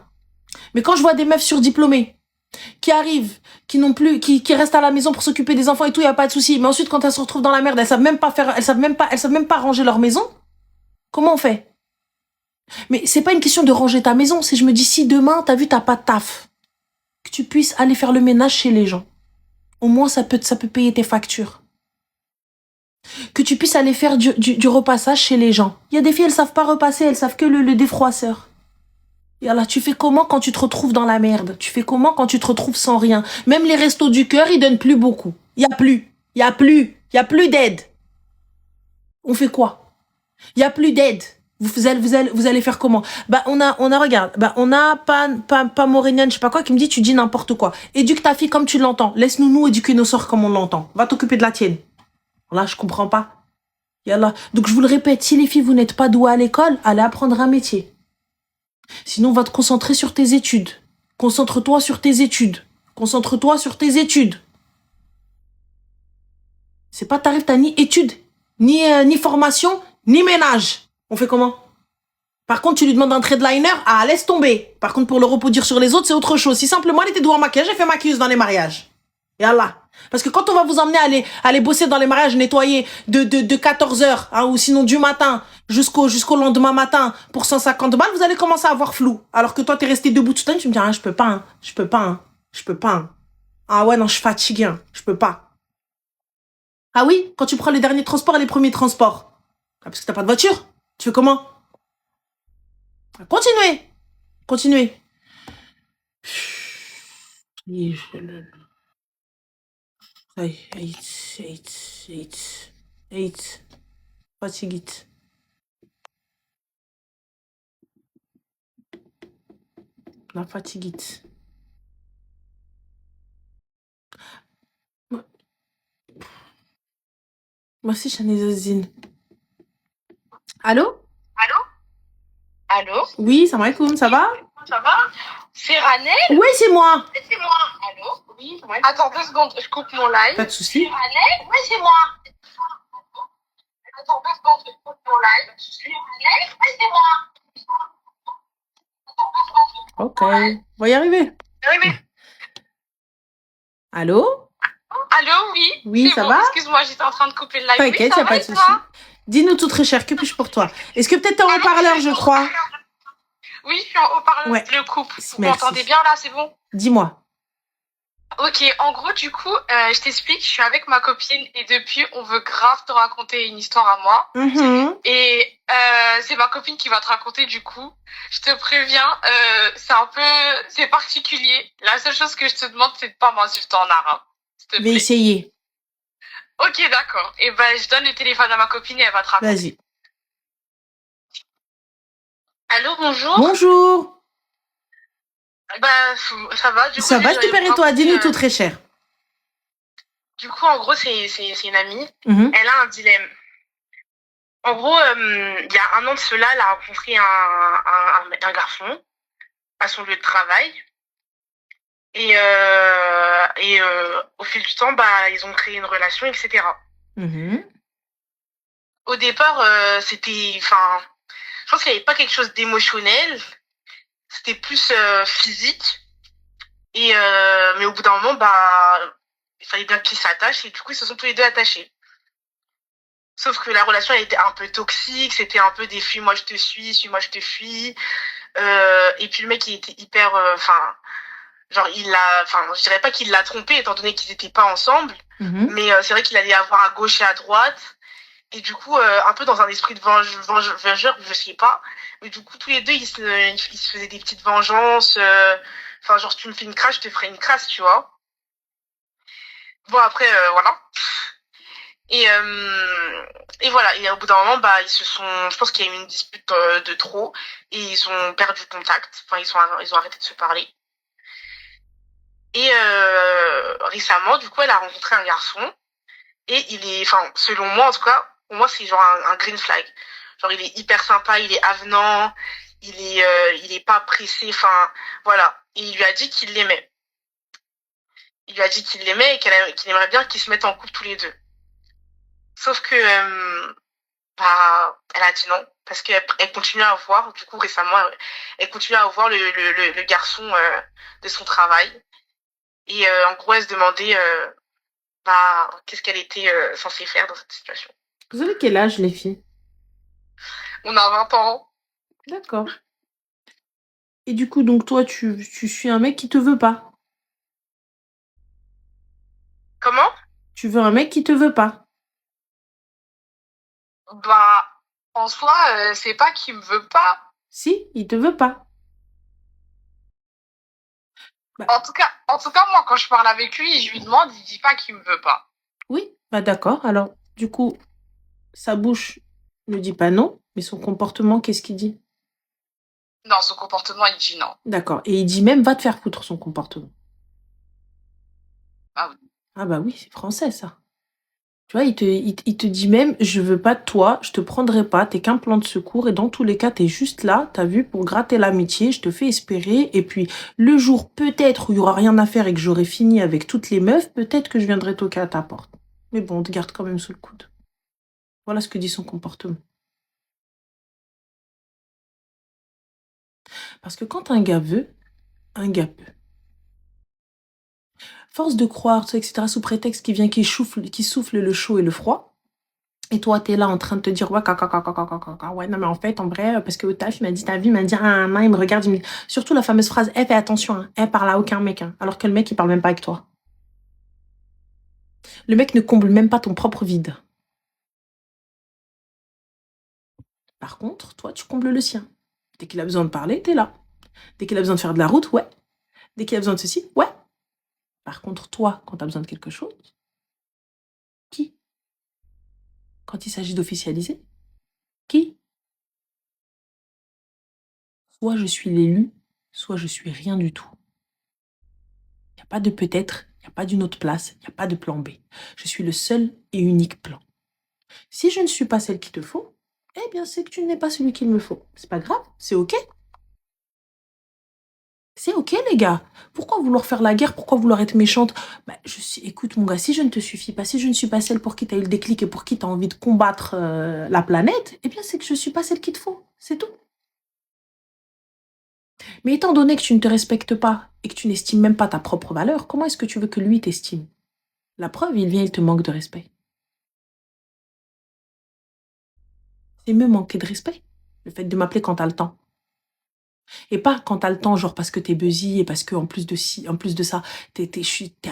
Mais quand je vois des meufs surdiplômées qui arrivent, qui restent à la maison pour s'occuper des enfants et tout, y a pas de souci. Mais ensuite, quand elles se retrouvent dans la merde, elles savent même pas ranger leur maison. Comment on fait? Mais c'est pas une question de ranger ta maison. C'est je me dis, si demain, t'as vu, t'as pas de taf, que tu puisses aller faire le ménage chez les gens. Au moins, ça peut payer tes factures. Que tu puisses aller faire du repassage chez les gens. Il y a des filles, elles savent pas repasser, elles savent que le défroisseur. Et alors, tu fais comment quand tu te retrouves dans la merde? Tu fais comment quand tu te retrouves sans rien? Même les restos du cœur, ils donnent plus beaucoup. Il y a plus d'aide. On fait quoi? Il y a plus d'aide. Vous allez faire comment? Bah, on a pas Morénienne, je sais pas quoi, qui me dit, tu dis n'importe quoi. Éduque ta fille comme tu l'entends. Laisse-nous, nous, éduquer nos sœurs comme on l'entend. Va t'occuper de la tienne. Là, je comprends pas. Yallah. Donc, je vous le répète, si les filles, vous n'êtes pas douées à l'école, allez apprendre un métier. Sinon, va te concentrer sur tes études. Concentre-toi sur tes études. C'est pas t'arrives, t'as ni études, ni formation, ni ménage. On fait comment? Par contre, tu lui demandes un trait de liner, ah, laisse tomber. Par contre, pour le reproduire sur les autres, c'est autre chose. Si simplement elle était douée en maquillage, elle fait maquilleuse dans les mariages. Yallah. Parce que quand on va vous emmener aller bosser dans les mariages, nettoyer de 14h, hein, ou sinon du matin jusqu'au lendemain matin pour 150 balles, vous allez commencer à avoir flou. Alors que toi, t'es resté debout toute la nuit, tu me dis, ah, je peux pas, hein, je peux pas, hein, je peux pas. Hein. Ah ouais, non, je suis fatiguée, hein, je peux pas. Ah oui, quand tu prends les derniers transports et les premiers transports. Ah, parce que t'as pas de voiture. Tu fais comment? Continuez. Continuez. Eight. Fatiguite. La fatiguite. Moi aussi, j'en ai zazine. Allô? Allô? Allô? Oui, salam alaikum, ça va? Ça va? C'est Ranel? Oui, c'est moi. C'est moi. Allô? Oui, c'est moi. Attends 2 secondes, je coupe mon live. Pas de souci. C'est Ranel? Oui, c'est moi. Attends 2 secondes, je coupe mon live. C'est Ranel? Oui, c'est moi. Ok, on va y arriver. Oui. Allô? Allô, oui? Oui, c'est ça bon. va? Excuse-moi, j'étais en train de couper le live. T'inquiète, oui, y a pas de souci. Dis-nous tout très cher, que puis-je pour toi? Est-ce que peut-être t'es en haut-parleur, je crois? Oui, je suis en haut-parleur. Ouais. Je le coupe. Vous Merci. m'entendez bien là, c'est bon? Dis-moi. Ok, en gros, du coup, je t'explique, je suis avec ma copine et depuis, on veut grave te raconter une histoire à moi. Mhm. Et c'est ma copine qui va te raconter, du coup. Je te préviens, c'est particulier. La seule chose que je te demande, c'est de pas m'insulter en arabe. S'il te Je vais plaît. essayer. Ok, d'accord. Et ben, je donne le téléphone à ma copine et elle va te raconter. Vas-y. Allô, bonjour. Bonjour. Bah, ça va, du coup. Ça va, super, et toi? Dis-nous tout très cher. Du coup, en gros, c'est une amie. Mhm. Elle a un dilemme. En gros, il y a 1 an de cela, elle a rencontré un garçon à son lieu de travail. Et au fil du temps, bah, ils ont créé une relation, etc. Mhm. Au départ, c'était... Enfin, je pense qu'il n'y avait pas quelque chose d'émotionnel. C'était plus physique. Mais au bout d'un moment, bah, il fallait bien qu'ils s'attachent. Et du coup, ils se sont tous les deux attachés. Sauf que la relation, elle était un peu toxique. C'était un peu des fuis-moi, je te suis, suis-moi, je te fuis. Et puis le mec, il était hyper... Enfin... genre je dirais pas qu'il l'a trompé étant donné qu'ils étaient pas ensemble, mais c'est vrai qu'il allait avoir à gauche et à droite, et du coup un peu dans un esprit de vengeur, je sais pas, mais du coup tous les deux ils se faisaient des petites vengeances, enfin genre si tu me fais une crasse, je te ferai une crasse, tu vois. Bon après voilà. Et voilà, et au bout d'un moment, bah, je pense qu'il y a eu une dispute de trop, et ils ont perdu contact, enfin ils ont arrêté de se parler. Et récemment, du coup, elle a rencontré un garçon. Et il est, enfin, selon moi, en tout cas, pour moi, c'est genre un green flag. Genre, il est hyper sympa, il est avenant, il est pas pressé, enfin, voilà. Et il lui a dit qu'il l'aimait. Il lui a dit qu'il l'aimait et qu'il aimerait bien qu'ils se mettent en couple tous les deux. Sauf que, bah, elle a dit non. Parce qu'elle continue à voir, du coup, récemment, elle continue à voir le garçon de son travail. Et en gros, elle se demandait bah, qu'est-ce qu'elle était censée faire dans cette situation. Vous avez quel âge, les filles? On a 20 ans. D'accord. Et du coup, donc toi, tu suis un mec qui te veut pas. Comment? Tu veux un mec qui te veut pas. Bah, en soi, c'est pas qu'il me veut pas. Si, il te veut pas. Bah. En tout cas, moi, quand je parle avec lui, je lui demande, il dit pas qu'il me veut pas. Oui, bah d'accord. Alors, du coup, sa bouche ne dit pas non, mais son comportement, qu'est-ce qu'il dit? Non, son comportement, il dit non. D'accord. Et il dit même, va te faire foutre, son comportement. Ah oui. Ah bah oui, c'est français, ça. Tu vois, il te dit même, je veux pas de toi, je te prendrai pas, t'es qu'un plan de secours, et dans tous les cas, t'es juste là, t'as vu, pour gratter l'amitié, je te fais espérer, et puis le jour peut-être où il y aura rien à faire et que j'aurai fini avec toutes les meufs, peut-être que je viendrai toquer à ta porte. Mais bon, on te garde quand même sous le coude. Voilà ce que dit son comportement. Parce que quand un gars veut, un gars peut. Force de croire, tout ça, etc., sous prétexte qu'il vient, qui souffle le chaud et le froid. Et toi, t'es là en train de te dire, ouais, ouais, non, mais en fait, en vrai, parce que au taf, il m'a dit, ta vie, il m'a dit, il me regarde, il me dit... Surtout la fameuse phrase, fais attention, hein, elle parle à aucun mec, hein, alors que le mec, il parle même pas avec toi. Le mec ne comble même pas ton propre vide. Par contre, toi, tu combles le sien. Dès qu'il a besoin de parler, t'es là. Dès qu'il a besoin de faire de la route, ouais. Dès qu'il a besoin de ceci, ouais. Par contre, toi, quand t'as besoin de quelque chose, qui? Quand il s'agit d'officialiser, qui? Soit je suis l'élu, soit je suis rien du tout. Il n'y a pas de peut-être, il n'y a pas d'une autre place, il n'y a pas de plan B. Je suis le seul et unique plan. Si je ne suis pas celle qu'il te faut, eh bien c'est que tu n'es pas celui qu'il me faut. C'est pas grave, c'est ok. C'est ok les gars. Pourquoi vouloir faire la guerre? Pourquoi vouloir être méchante? Écoute mon gars, si je ne te suffis pas, si je ne suis pas celle pour qui tu as eu le déclic et pour qui tu as envie de combattre la planète, eh bien c'est que je ne suis pas celle qu'il te faut. C'est tout. Mais étant donné que tu ne te respectes pas et que tu n'estimes même pas ta propre valeur, comment est-ce que tu veux que lui t'estime? La preuve, il te manque de respect. C'est me manquer de respect, le fait de m'appeler quand t'as le temps. Et pas quand t'as le temps, genre parce que t'es busy et parce que en plus de ça, t'es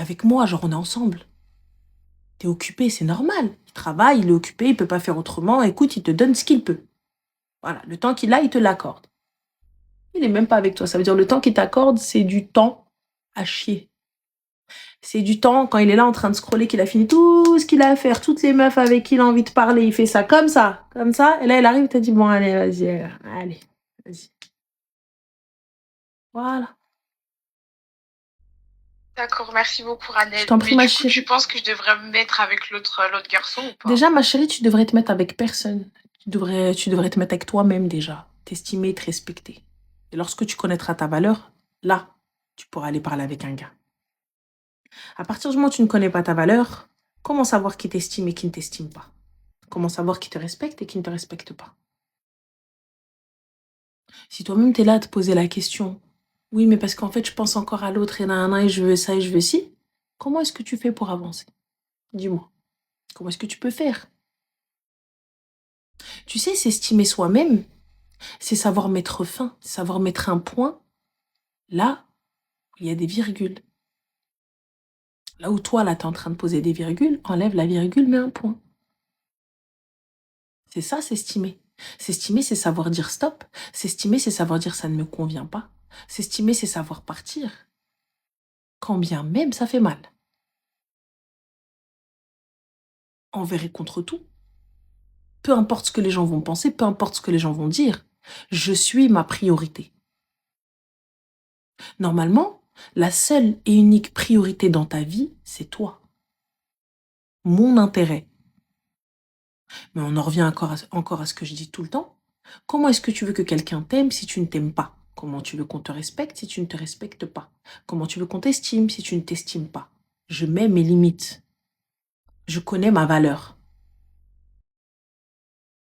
avec moi, genre on est ensemble. T'es occupé, c'est normal. Il travaille, il est occupé, il peut pas faire autrement. Écoute, il te donne ce qu'il peut. Voilà, le temps qu'il a, il te l'accorde. Il est même pas avec toi. Ça veut dire le temps qu'il t'accorde, c'est du temps à chier. C'est du temps quand il est là en train de scroller, qu'il a fini tout ce qu'il a à faire, toutes les meufs avec qui il a envie de parler, il fait ça comme ça. Et là, il arrive, il te dit, bon, allez, vas-y, vas-y. Voilà. D'accord, merci beaucoup, Radel. Je t'en prie, ma chérie. Tu penses que je devrais me mettre avec l'autre garçon ou pas? Déjà, ma chérie, tu devrais te mettre avec personne. Tu devrais te mettre avec toi-même déjà. T'estimer, te respecter. Et lorsque tu connaîtras ta valeur, là, tu pourras aller parler avec un gars. À partir du moment où tu ne connais pas ta valeur, comment savoir qui t'estime et qui ne t'estime pas? Comment savoir qui te respecte et qui ne te respecte pas? Si toi-même t'es là à te poser la question, oui, mais parce qu'en fait, je pense encore à l'autre et je veux ça et je veux ci, comment est-ce que tu fais pour avancer? Dis-moi. Comment est-ce que tu peux faire? Tu sais, s'estimer soi-même, c'est savoir mettre fin, savoir mettre un point là où il y a des virgules. Là où toi, là, t'es en train de poser des virgules, enlève la virgule, mets un point. C'est ça, s'estimer. S'estimer, c'est savoir dire stop. S'estimer, c'est savoir dire ça ne me convient pas. S'estimer, c'est savoir partir. Quand bien même ça fait mal. Envers et contre tout. Peu importe ce que les gens vont penser, peu importe ce que les gens vont dire, je suis ma priorité. Normalement, la seule et unique priorité dans ta vie, c'est toi. Mon intérêt. Mais on en revient encore à ce que je dis tout le temps. Comment est-ce que tu veux que quelqu'un t'aime si tu ne t'aimes pas? Comment tu veux qu'on te respecte si tu ne te respectes pas? Comment tu veux qu'on t'estime si tu ne t'estimes pas? Je mets mes limites. Je connais ma valeur.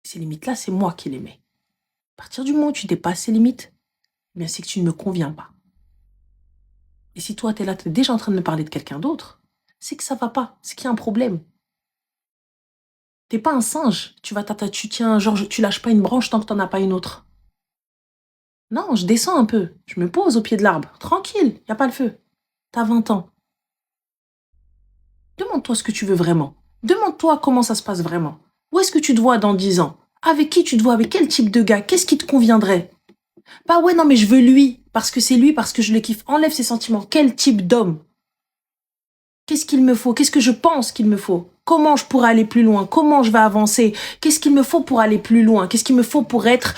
Ces limites-là, c'est moi qui les mets. À partir du moment où tu dépasses ces limites, eh bien c'est que tu ne me conviens pas. Et si toi, t'es là, t'es déjà en train de me parler de quelqu'un d'autre, c'est que ça va pas, c'est qu'il y a un problème. T'es pas un singe, tu tiens, genre, tu lâches pas une branche tant que t'en as pas une autre. Non, je descends un peu, je me pose au pied de l'arbre, tranquille, y a pas le feu. T'as 20 ans. Demande-toi ce que tu veux vraiment. Demande-toi comment ça se passe vraiment. Où est-ce que tu te vois dans 10 ans? Avec qui tu te vois? Avec quel type de gars? Qu'est-ce qui te conviendrait? Pas ouais, non mais je veux lui, parce que c'est lui, parce que je le kiffe. Enlève ses sentiments. Quel type d'homme? Qu'est-ce qu'il me faut? Qu'est-ce que je pense qu'il me faut? Comment je pourrais aller plus loin? Comment je vais avancer? Qu'est-ce qu'il me faut pour aller plus loin? Qu'est-ce qu'il me faut pour être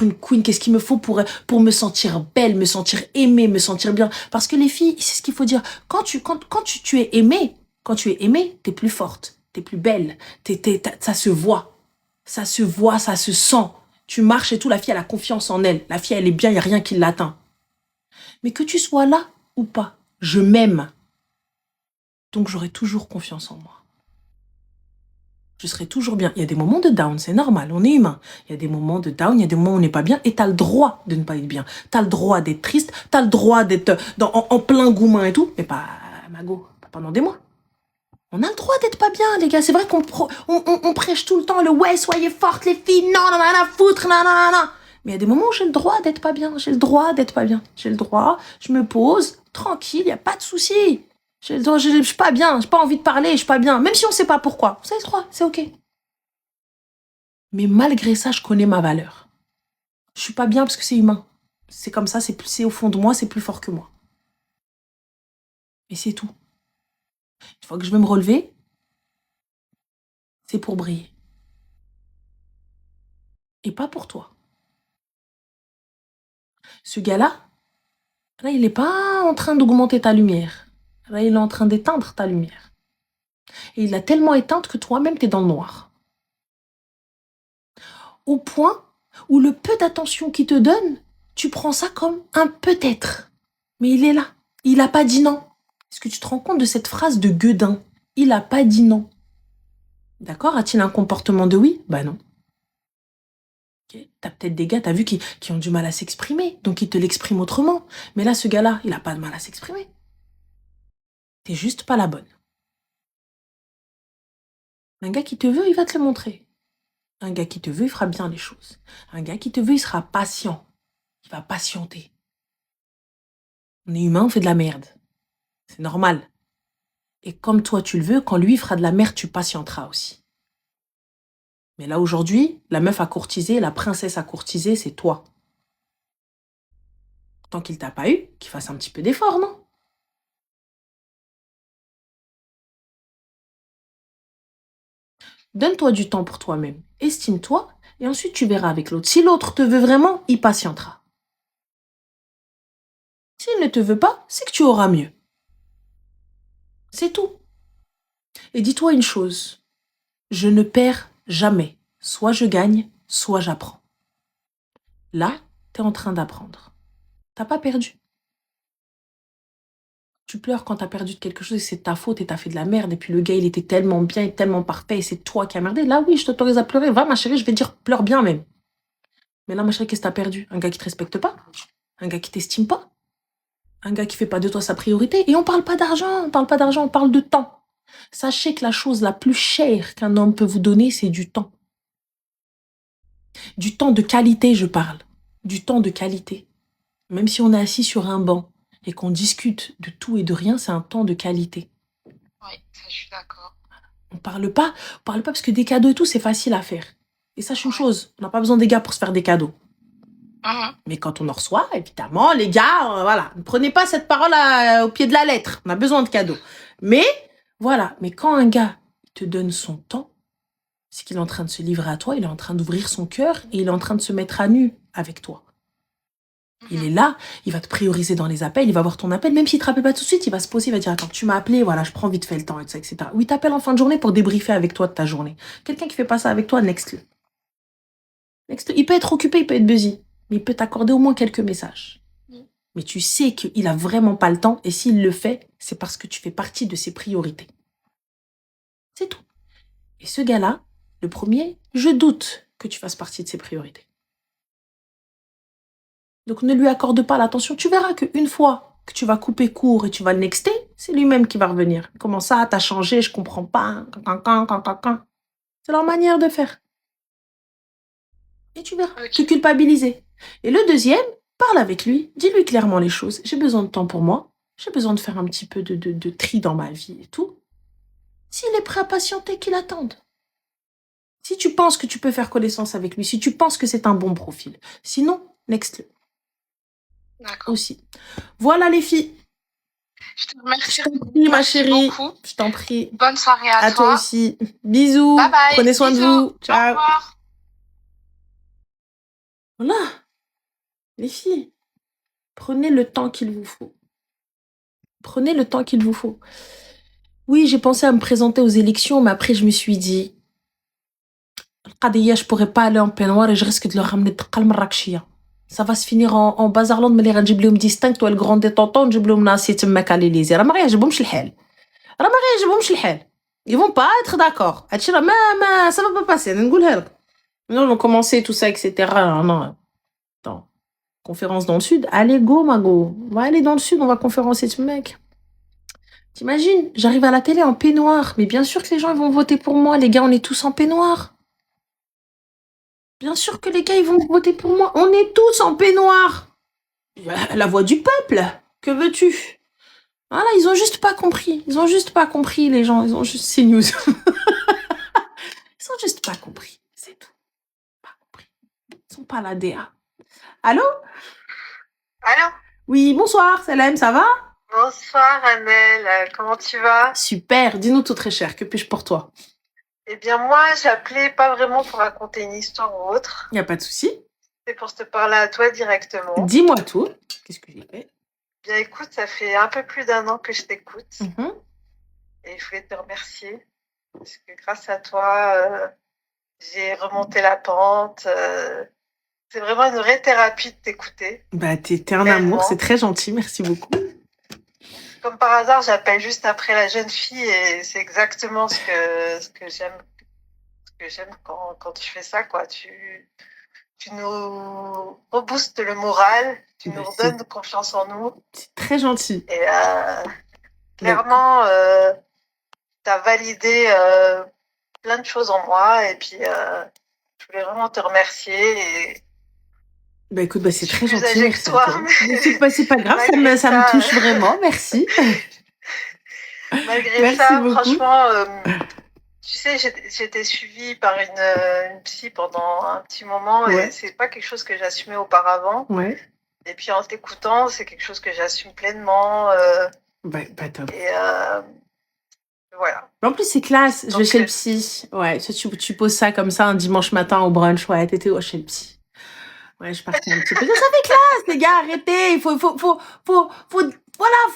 une queen? Qu'est-ce qu'il me faut pour me sentir belle, me sentir aimée, me sentir bien? Parce que les filles, c'est ce qu'il faut dire. Quand tu es aimée, t'es plus forte, t'es plus belle, ça se voit. Ça se voit, ça se sent. Tu marches et tout, la fille, elle a confiance en elle. La fille, elle est bien, il n'y a rien qui l'atteint. Mais que tu sois là ou pas, je m'aime. Donc, j'aurai toujours confiance en moi. Je serai toujours bien. Il y a des moments de down, c'est normal, on est humain. Il y a des moments de down, il y a des moments où on n'est pas bien et t'as le droit de ne pas être bien. T'as le droit d'être triste, t'as le droit d'être en plein goumin et tout, mais pas Mago, pas pendant des mois. On a le droit d'être pas bien, les gars. C'est vrai qu'on on prêche tout le temps le ouais, soyez fortes, les filles, non, non, non, foutre, non, non, non. Mais il y a des moments où j'ai le droit d'être pas bien. J'ai le droit d'être pas bien. J'ai le droit, je me pose, tranquille, il n'y a pas de souci. J'ai le droit, je suis pas bien, j'ai pas envie de parler, je suis pas bien. Même si on sait pas pourquoi. Vous avez le droit, c'est ok. Mais malgré ça, je connais ma valeur. Je suis pas bien parce que c'est humain. C'est comme ça, c'est au fond de moi, c'est plus fort que moi. Et c'est tout. Une fois que je vais me relever, c'est pour briller. Et pas pour toi. Ce gars-là, là, il n'est pas en train d'augmenter ta lumière. Là, il est en train d'éteindre ta lumière. Et il l'a tellement éteinte que toi-même, tu es dans le noir. Au point où le peu d'attention qu'il te donne, tu prends ça comme un peut-être. Mais il est là. Il n'a pas dit non. Est-ce que tu te rends compte de cette phrase de Guedin? Il n'a pas dit non. D'accord? A-t-il un comportement de oui? Bah non. Okay. T'as peut-être des gars, t'as vu, qui ont du mal à s'exprimer, donc ils te l'expriment autrement. Mais là, ce gars-là, il n'a pas de mal à s'exprimer. T'es juste pas la bonne. Un gars qui te veut, il va te le montrer. Un gars qui te veut, il fera bien les choses. Un gars qui te veut, il sera patient. Il va patienter. On est humain, on fait de la merde. C'est normal. Et comme toi, tu le veux, quand lui fera de la merde, tu patienteras aussi. Mais là, aujourd'hui, la meuf a courtisé, la princesse a courtisé, c'est toi. Tant qu'il t'a pas eu, qu'il fasse un petit peu d'effort, non? Donne-toi du temps pour toi-même. Estime-toi, et ensuite tu verras avec l'autre. Si l'autre te veut vraiment, il patientera. S'il ne te veut pas, c'est que tu auras mieux. C'est tout. Et dis-toi une chose, je ne perds jamais. Soit je gagne, soit j'apprends. Là, t'es en train d'apprendre. T'as pas perdu. Tu pleures quand t'as perdu de quelque chose et c'est ta faute et t'as fait de la merde. Et puis le gars, il était tellement bien et tellement parfait et c'est toi qui as merdé. Là, oui, je t'autorise à pleurer. Va, ma chérie, je vais dire, pleure bien même. Mais là, ma chérie, qu'est-ce que t'as perdu? Un gars qui te respecte pas? Un gars qui t'estime pas? Un gars qui fait pas de toi sa priorité? Et on parle pas d'argent, on parle de temps. Sachez que la chose la plus chère qu'un homme peut vous donner, c'est du temps. Du temps de qualité, je parle. Du temps de qualité. Même si on est assis sur un banc et qu'on discute de tout et de rien, c'est un temps de qualité. Oui, ça, je suis d'accord. On parle pas parce que des cadeaux et tout, c'est facile à faire. Et sache une chose, on n'a pas besoin des gars pour se faire des cadeaux. Mais quand on en reçoit, évidemment, les gars, voilà, ne prenez pas cette parole au pied de la lettre. On a besoin de cadeaux. Mais, voilà, mais quand un gars te donne son temps, c'est qu'il est en train de se livrer à toi, il est en train d'ouvrir son cœur et il est en train de se mettre à nu avec toi. Il est là, il va te prioriser dans les appels, il va voir ton appel, même s'il te rappelle pas tout de suite, il va se poser, il va dire attends, tu m'as appelé, voilà, je prends vite fait le temps, etc. Ou il t'appelle en fin de journée pour débriefer avec toi de ta journée. Quelqu'un qui fait pas ça avec toi, next-le. Il peut être occupé, il peut être busy, mais il peut t'accorder au moins quelques messages. Mais tu sais qu'il a vraiment pas le temps, et s'il le fait, c'est parce que tu fais partie de ses priorités. C'est tout. Et ce gars-là, le premier, je doute que tu fasses partie de ses priorités. Donc ne lui accorde pas l'attention. Tu verras qu'une fois que tu vas couper court et tu vas le nexter, c'est lui-même qui va revenir. Comment ça, t'as changé, je comprends pas. C'est leur manière de faire. Et tu verras, te culpabiliser. Et le deuxième, parle avec lui, dis-lui clairement les choses. J'ai besoin de temps pour moi, j'ai besoin de faire un petit peu de tri dans ma vie et tout. S'il est prêt à patienter, qu'il attende. Si tu penses que tu peux faire connaissance avec lui, si tu penses que c'est un bon profil. Sinon, next-le. D'accord. Aussi. Voilà les filles. Je te remercie. Ma chérie. Beaucoup. Je t'en prie. Bonne soirée à toi. toi aussi. Bisous. Bye bye. Prenez soin de vous. Ciao. Au revoir. Voilà. Les filles. Prenez le temps qu'il vous faut. Prenez le temps qu'il vous faut. Oui, j'ai pensé à me présenter aux élections, mais après je me suis dit, je pourrais pas aller en peignoir et je risque de leur ramener de Marrakechia. Ça va se finir en Bazarland, mais les غنجيب لهم distinct ou le grand détentant نجيب لهم ناسي تماك à l'Élysée. راه ما يعجبهمش الحال. راه ما يعجبهمش الحال. Ils vont pas être d'accord. هادشي راه ما ça va pas passer. انا نقولها لك. Nous on commencer tout ça etc. Non. Attends. Conférence dans le sud. Allez go Mago. On va aller dans le sud, on va conférencer ce mec. T'imagines, j'arrive à la télé en peignoir. Mais bien sûr que les gens ils vont voter pour moi. Les gars, on est tous en peignoir. Bien sûr que les gars, ils vont voter pour moi. On est tous en peignoir. La voix du peuple. Que veux-tu? Voilà, ils ont juste pas compris. Ils ont juste pas compris, les gens. Ils ont juste CNews. Ils ont juste pas compris. C'est tout. Pas compris. Ils sont pas la DA. Allô? Allô? Oui, bonsoir, Salem, ça va? Bonsoir Amel, comment tu vas? Super, dis-nous tout très cher. Que puis-je pour toi? Eh bien moi, j'appelais pas vraiment pour raconter une histoire ou autre, Y a pas de souci. c'est pour te parler à toi directement. Dis-moi tout. Qu'est-ce que j'ai fait? Bien écoute, ça fait un peu plus d'un an que je t'écoute Mhm. et je voulais te remercier parce que grâce à toi, j'ai remonté la pente. C'est vraiment une vraie thérapie de t'écouter. Bah, t'es un Réellement. amour, c'est très gentil, merci beaucoup. Comme par hasard, j'appelle juste après la jeune fille et c'est exactement ce que j'aime quand tu fais ça, quoi. Tu nous reboostes le moral, tu Bah, nous redonnes confiance en nous. C'est très gentil. Et clairement, tu as validé plein de choses en moi. Et puis, je voulais vraiment te remercier. Et Bah écoute, bah, c'est je suis très plus gentil. âgée Merci que toi, à toi. mais C'est pas grave, malgré ça me ça, touche vraiment, merci. malgré Merci ça, beaucoup. franchement, tu sais, j'étais suivie par une psy pendant un petit moment Ouais. et c'est pas quelque chose que j'assumais auparavant. Ouais. Et puis en t'écoutant, c'est quelque chose que j'assume pleinement. Bah, top. Et voilà. En plus, c'est classe. Je Donc, vais chez le psy. Ouais, tu poses ça comme ça un dimanche matin au brunch. Ouais, t'étais chez le psy. Ouais, je partais un petit peu. Ça fait classe, les gars, arrêtez. Il faut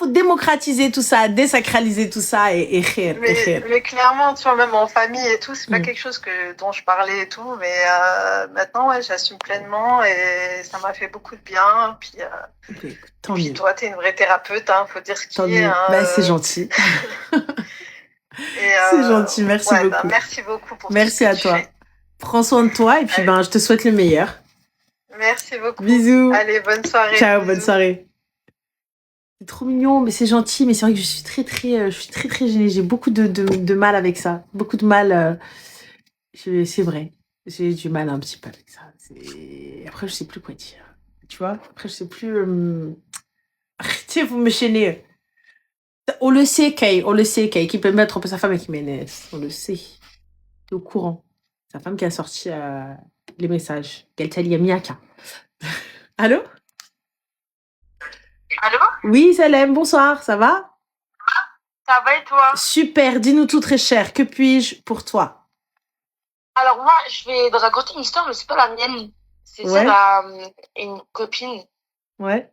démocratiser tout ça, désacraliser tout ça et rire. mais clairement, tu vois, même en famille et tout, c'est pas Mm. quelque chose dont je parlais et tout, mais maintenant, ouais, j'assume pleinement et ça m'a fait beaucoup de bien. Puis, Tant et puis mieux. toi, t'es une vraie thérapeute, hein, faut dire ce Tant qui est. mieux. Hein, Bah, c'est gentil. et, C'est gentil, merci ouais, beaucoup. bah, merci beaucoup pour Merci tout ce à que toi. tu fais. Prends soin de toi et puis Allez. je te souhaite le meilleur. Merci beaucoup. Bisous. Allez, bonne soirée. Ciao, Bisous. bonne soirée. C'est trop mignon, mais c'est gentil. Mais c'est vrai que je suis très gênée. J'ai beaucoup de mal avec ça. Beaucoup de mal. C'est vrai. J'ai du mal un petit peu avec ça. Après, je sais plus quoi dire. Tu vois? Après, je sais plus. Arrêtez, vous me chaînez. On le sait, Kay. Qui peut mettre un peu sa femme et qui m'énerve. On le sait. T'es au courant. Sa femme qui a sorti les messages. Galtali Miaka. Allô? Allô? Oui, Salem, bonsoir, ça va? Ça va et toi? Super, dis-nous tout très cher. Que puis-je pour toi? Alors moi, je vais te raconter une histoire, mais c'est pas la mienne. C'est Ouais. celle à une copine. Ouais.